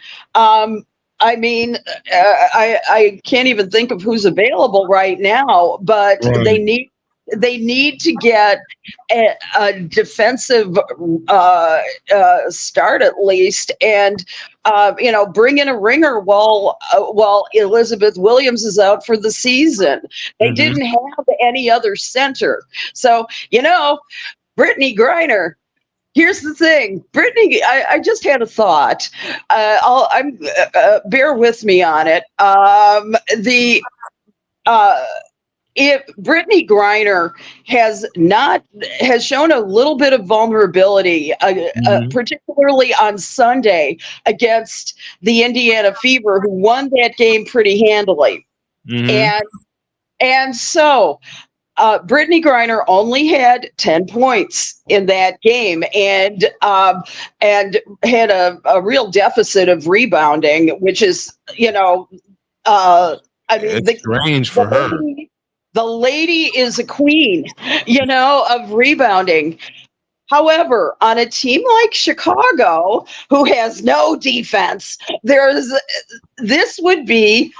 I mean, I can't even think of who's available right now, but they need to get a defensive start at least, and bring in a ringer while Elizabeth Williams is out for the season. They didn't have any other center, so Brittany Griner. Here's the thing, Brittany. I just had a thought. Bear with me on it. If Brittany Griner has shown a little bit of vulnerability, particularly on Sunday against the Indiana Fever, who won that game pretty handily, and so. Brittany Griner only had 10 points in that game, and had a real deficit of rebounding, which is, it's strange for her. The lady is a queen, of rebounding. However, on a team like Chicago, who has no defense, this would be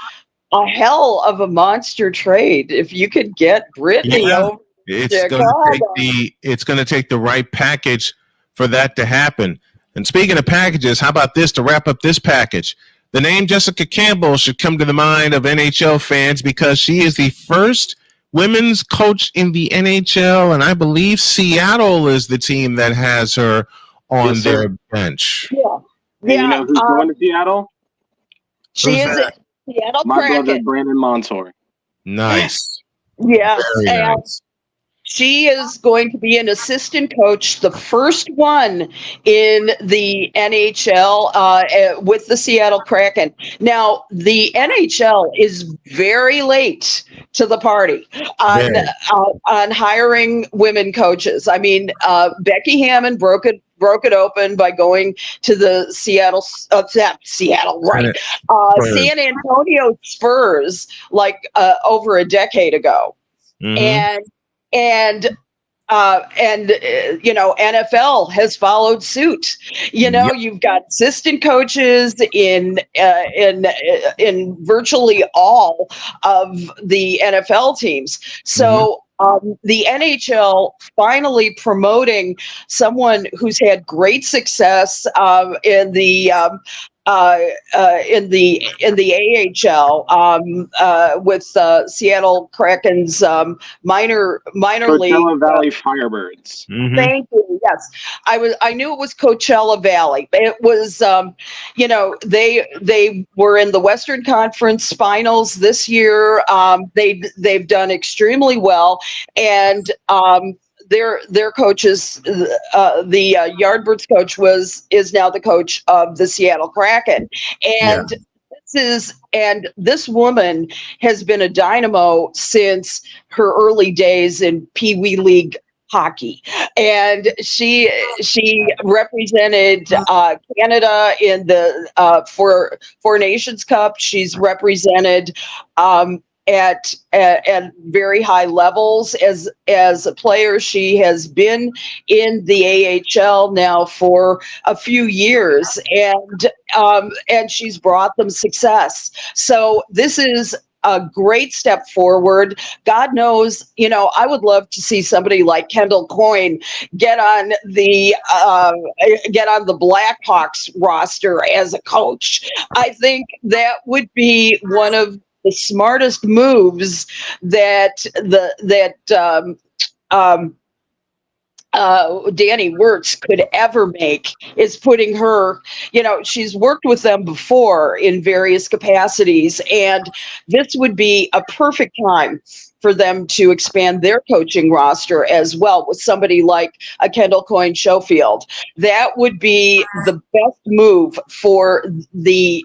a hell of a monster trade if you could get Brittany over it's going to take the right package for that to happen. And speaking of packages, how about this to wrap up this package? The name Jessica Campbell should come to the mind of NHL fans, because she is the first women's coach in the NHL, and I believe Seattle is the team that has her on their bench. Yeah. You know who's going to Seattle? She is it. Seattle My Kraken. brother, Brandon Montour. Nice. Yes. Very nice. She is going to be an assistant coach, the first one in the NHL with the Seattle Kraken. Now, the NHL is very late to the party on hiring women coaches. I mean, Becky Hammond broke it open by going to the San Antonio Spurs over a decade ago. And NFL has followed suit. You've got assistant coaches in virtually all of the NFL teams. So the NHL finally promoting someone who's had great success in the in the AHL with Seattle Kraken's minor league. Coachella Valley Firebirds. Thank you. Yes, I knew it was Coachella Valley. It was, they were in the Western Conference Finals this year. They've done extremely well, and their coaches, the Yardbirds coach is now the coach of the Seattle Kraken, and this woman has been a dynamo since her early days in Pee Wee League hockey, and she represented Canada in the Four Nations Cup. She's represented at very high levels as a player. She has been in the AHL now for a few years, and she's brought them success. So this is a great step forward. God knows, I would love to see somebody like Kendall Coyne get on the Blackhawks roster as a coach. I think that would be one of the smartest moves that Danny Wirtz could ever make, is putting her, she's worked with them before in various capacities, and this would be a perfect time for them to expand their coaching roster as well with somebody like a Kendall Coyne Schofield. That would be the best move for the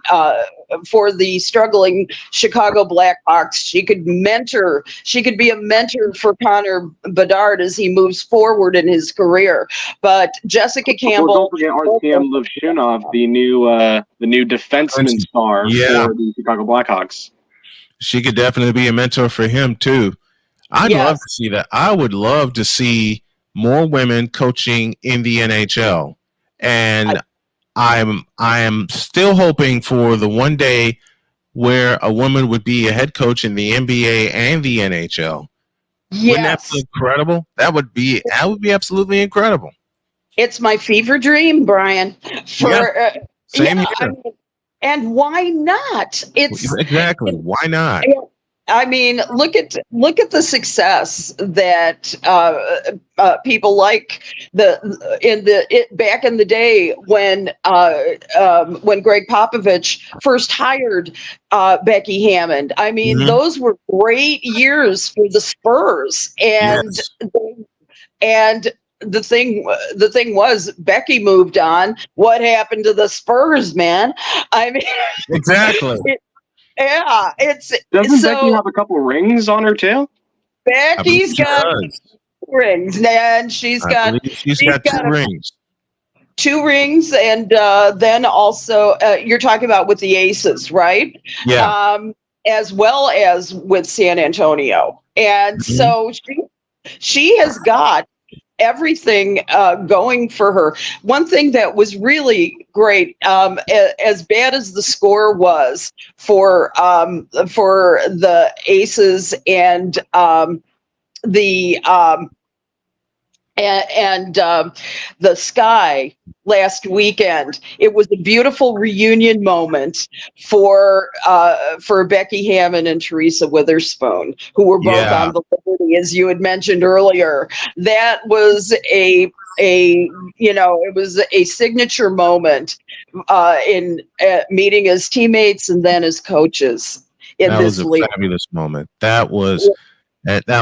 struggling Chicago Blackhawks. She could be a mentor for Connor Bedard as he moves forward in his career. But Jessica Campbell, don't forget Artyom Levshunov, the new defenseman star for the Chicago Blackhawks. She could definitely be a mentor for him too. I'd love to see that. I would love to see more women coaching in the NHL, and I am still hoping for the one day where a woman would be a head coach in the NBA and the NHL. Yes. Wouldn't that be incredible? That would be absolutely incredible. It's my fever dream, Brian. Same here. And why not? Exactly. Why not? I mean, look at the success that people like back in the day when Greg Popovich first hired Becky Hammond. I mean, those were great years for the Spurs, and the thing was, Becky moved on. What happened to the Spurs, man? I mean, exactly. Doesn't Becky have a couple rings on her tail? Becky's got rings, and she's got two rings. 2 rings, and then also you're talking about with the Aces, right? Yeah. As well as with San Antonio, and so she has got everything going for her. One thing that was really great, as bad as the score was for the Aces and the Sky last weekend, it was a beautiful reunion moment for Becky Hammond and Teresa Witherspoon, who were both on the Liberty, as you had mentioned earlier. That was it was a signature moment in meeting as teammates and then as coaches in this league. That was a fabulous moment. That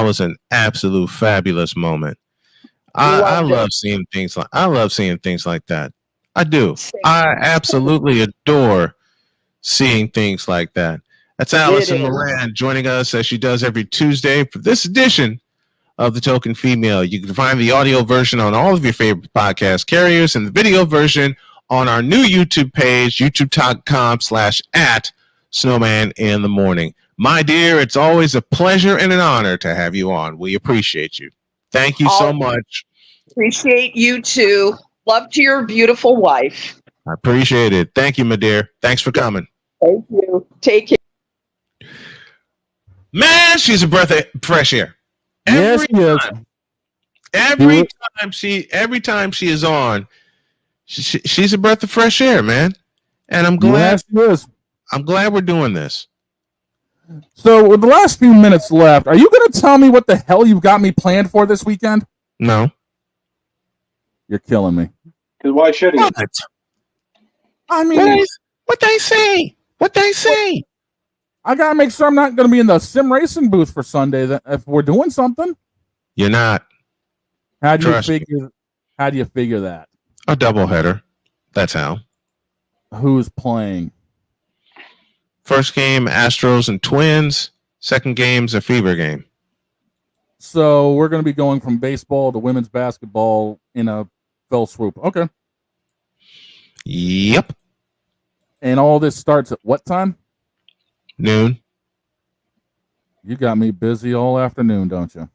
was an absolute fabulous moment. I love seeing things like that. I do. I absolutely adore seeing things like that. That's Allison Moran joining us as she does every Tuesday for this edition of The Token Female. You can find the audio version on all of your favorite podcast carriers and the video version on our new YouTube page, youtube.com/@snowmaninthemorning. My dear, it's always a pleasure and an honor to have you on. We appreciate you. Thank you so much. Appreciate you too. Love to your beautiful wife. I appreciate it. Thank you, my dear. Thanks for coming. Thank you. Take care. Man, she's a breath of fresh air. Every time she is on, she's a breath of fresh air, man. And I'm glad. Yes, I'm glad we're doing this. So with the last few minutes left, are you going to tell me what the hell you've got me planned for this weekend? No. You're killing me. Because why should he? I mean, what they say? What they say? I got to make sure I'm not going to be in the sim racing booth for Sunday. That if we're doing something, you're not. How do you figure that? A doubleheader. That's how. Who's playing? First game, Astros and Twins. Second game's a fever game. So we're going to be going from baseball to women's basketball in a fell swoop. Okay. Yep. And all this starts at what time? Noon. You got me busy all afternoon, don't you?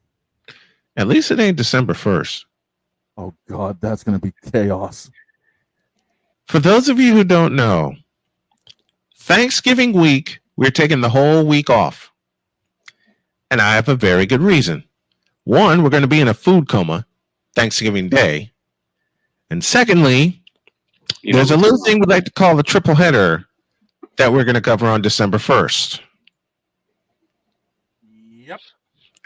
At least it ain't December 1st. Oh, God, that's going to be chaos. For those of you who don't know, Thanksgiving week, we're taking the whole week off. And I have a very good reason. One, we're going to be in a food coma Thanksgiving Day. And secondly, there's a little thing we like to call the triple header that we're going to cover on December 1st. Yep.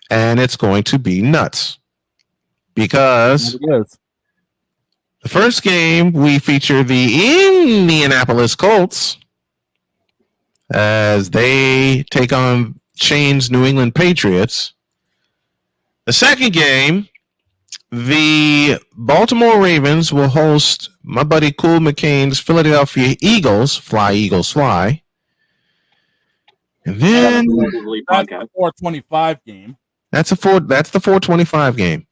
And it's going to be nuts. Because the first game, we feature the Indianapolis Colts as they take on Shane's New England Patriots. The second game, the Baltimore Ravens will host my buddy Cool McCain's Philadelphia Eagles. Fly, Eagles, fly. And then that's the 425 game. That's the 425 game.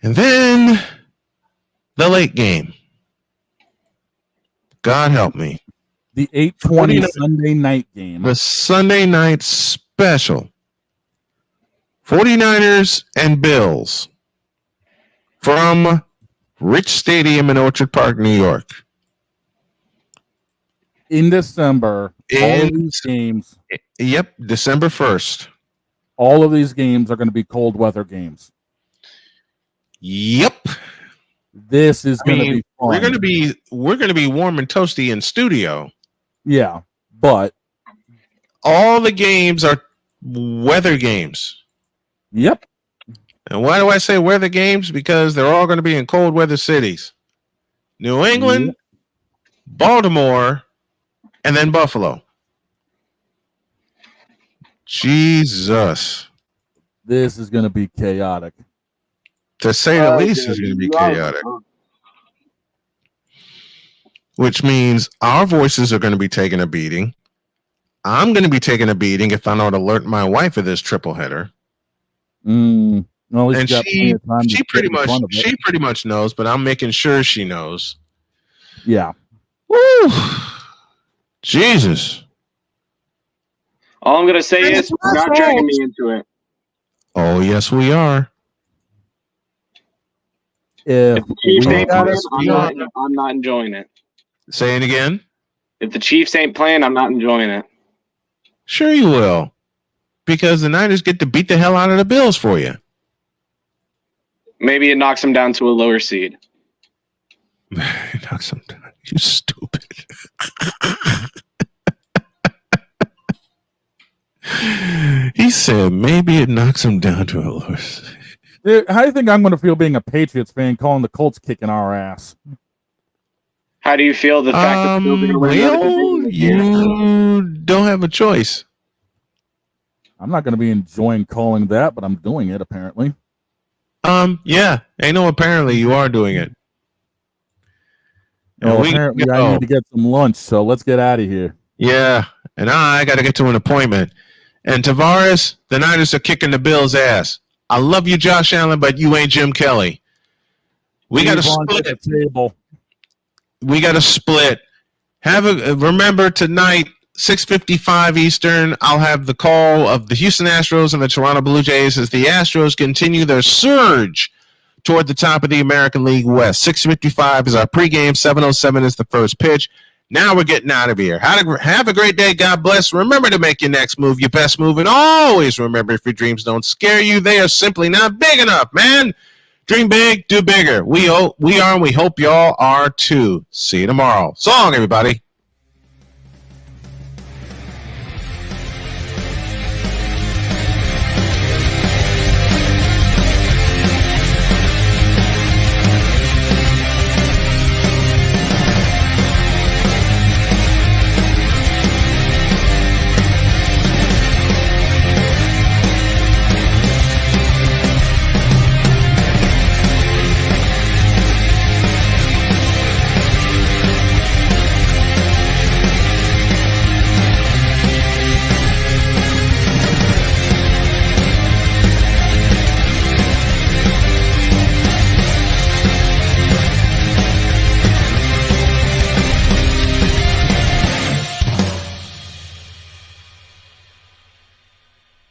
And then the late game. God help me. The 8:20 Sunday night game. The Sunday night special. 49ers and Bills from Rich Stadium in Orchard Park, New York. In December, all of these games. Yep, December 1st. All of these games are going to be cold weather games. Yep. This is going to be fun. We're going to be warm and toasty in studio. Yeah, but all the games are weather games. Yep. And why do I say weather games? Because they're all going to be in cold weather cities. New England, Baltimore, and then Buffalo. Jesus. This is going to be chaotic. To say the least, it's going to be chaotic. Which means our voices are going to be taking a beating. I'm going to be taking a beating if I don't alert my wife of this triple header. Well, and she pretty much knows, but I'm making sure she knows. Yeah. Woo. Jesus. All I'm going to say is you're not dragging me into it. Oh, yes, we are. If the Chiefs ain't playing, I'm not enjoying it. Say it again. If the Chiefs ain't playing, I'm not enjoying it. Sure you will. Because the Niners get to beat the hell out of the Bills for you. Maybe it knocks them down to a lower seed. It knocks them down. You stupid. He said maybe it knocks him down to a lower seed. Dude, how do you think I'm going to feel being a Patriots fan calling the Colts kicking our ass? How do you feel the fact that you don't have a choice? I'm not going to be enjoying calling that, but I'm doing it apparently. Yeah, ain't no apparently you are doing it. Well, apparently I need to get some lunch, so let's get out of here. Yeah, and I got to get to an appointment. And Tavares, the Niners are kicking the Bills' ass. I love you, Josh Allen, but you ain't Jim Kelly. We got to split it. Table. We got to split. Remember tonight, 6:55 Eastern. I'll have the call of the Houston Astros and the Toronto Blue Jays as the Astros continue their surge toward the top of the American League West. 6:55 is our pregame. 7:07 is the first pitch. Now we're getting out of here. Have a great day. God bless. Remember to make your next move your best move. And always remember, if your dreams don't scare you, they are simply not big enough, man. Dream big, do bigger. We are, and we hope y'all are too. See you tomorrow. So long, everybody.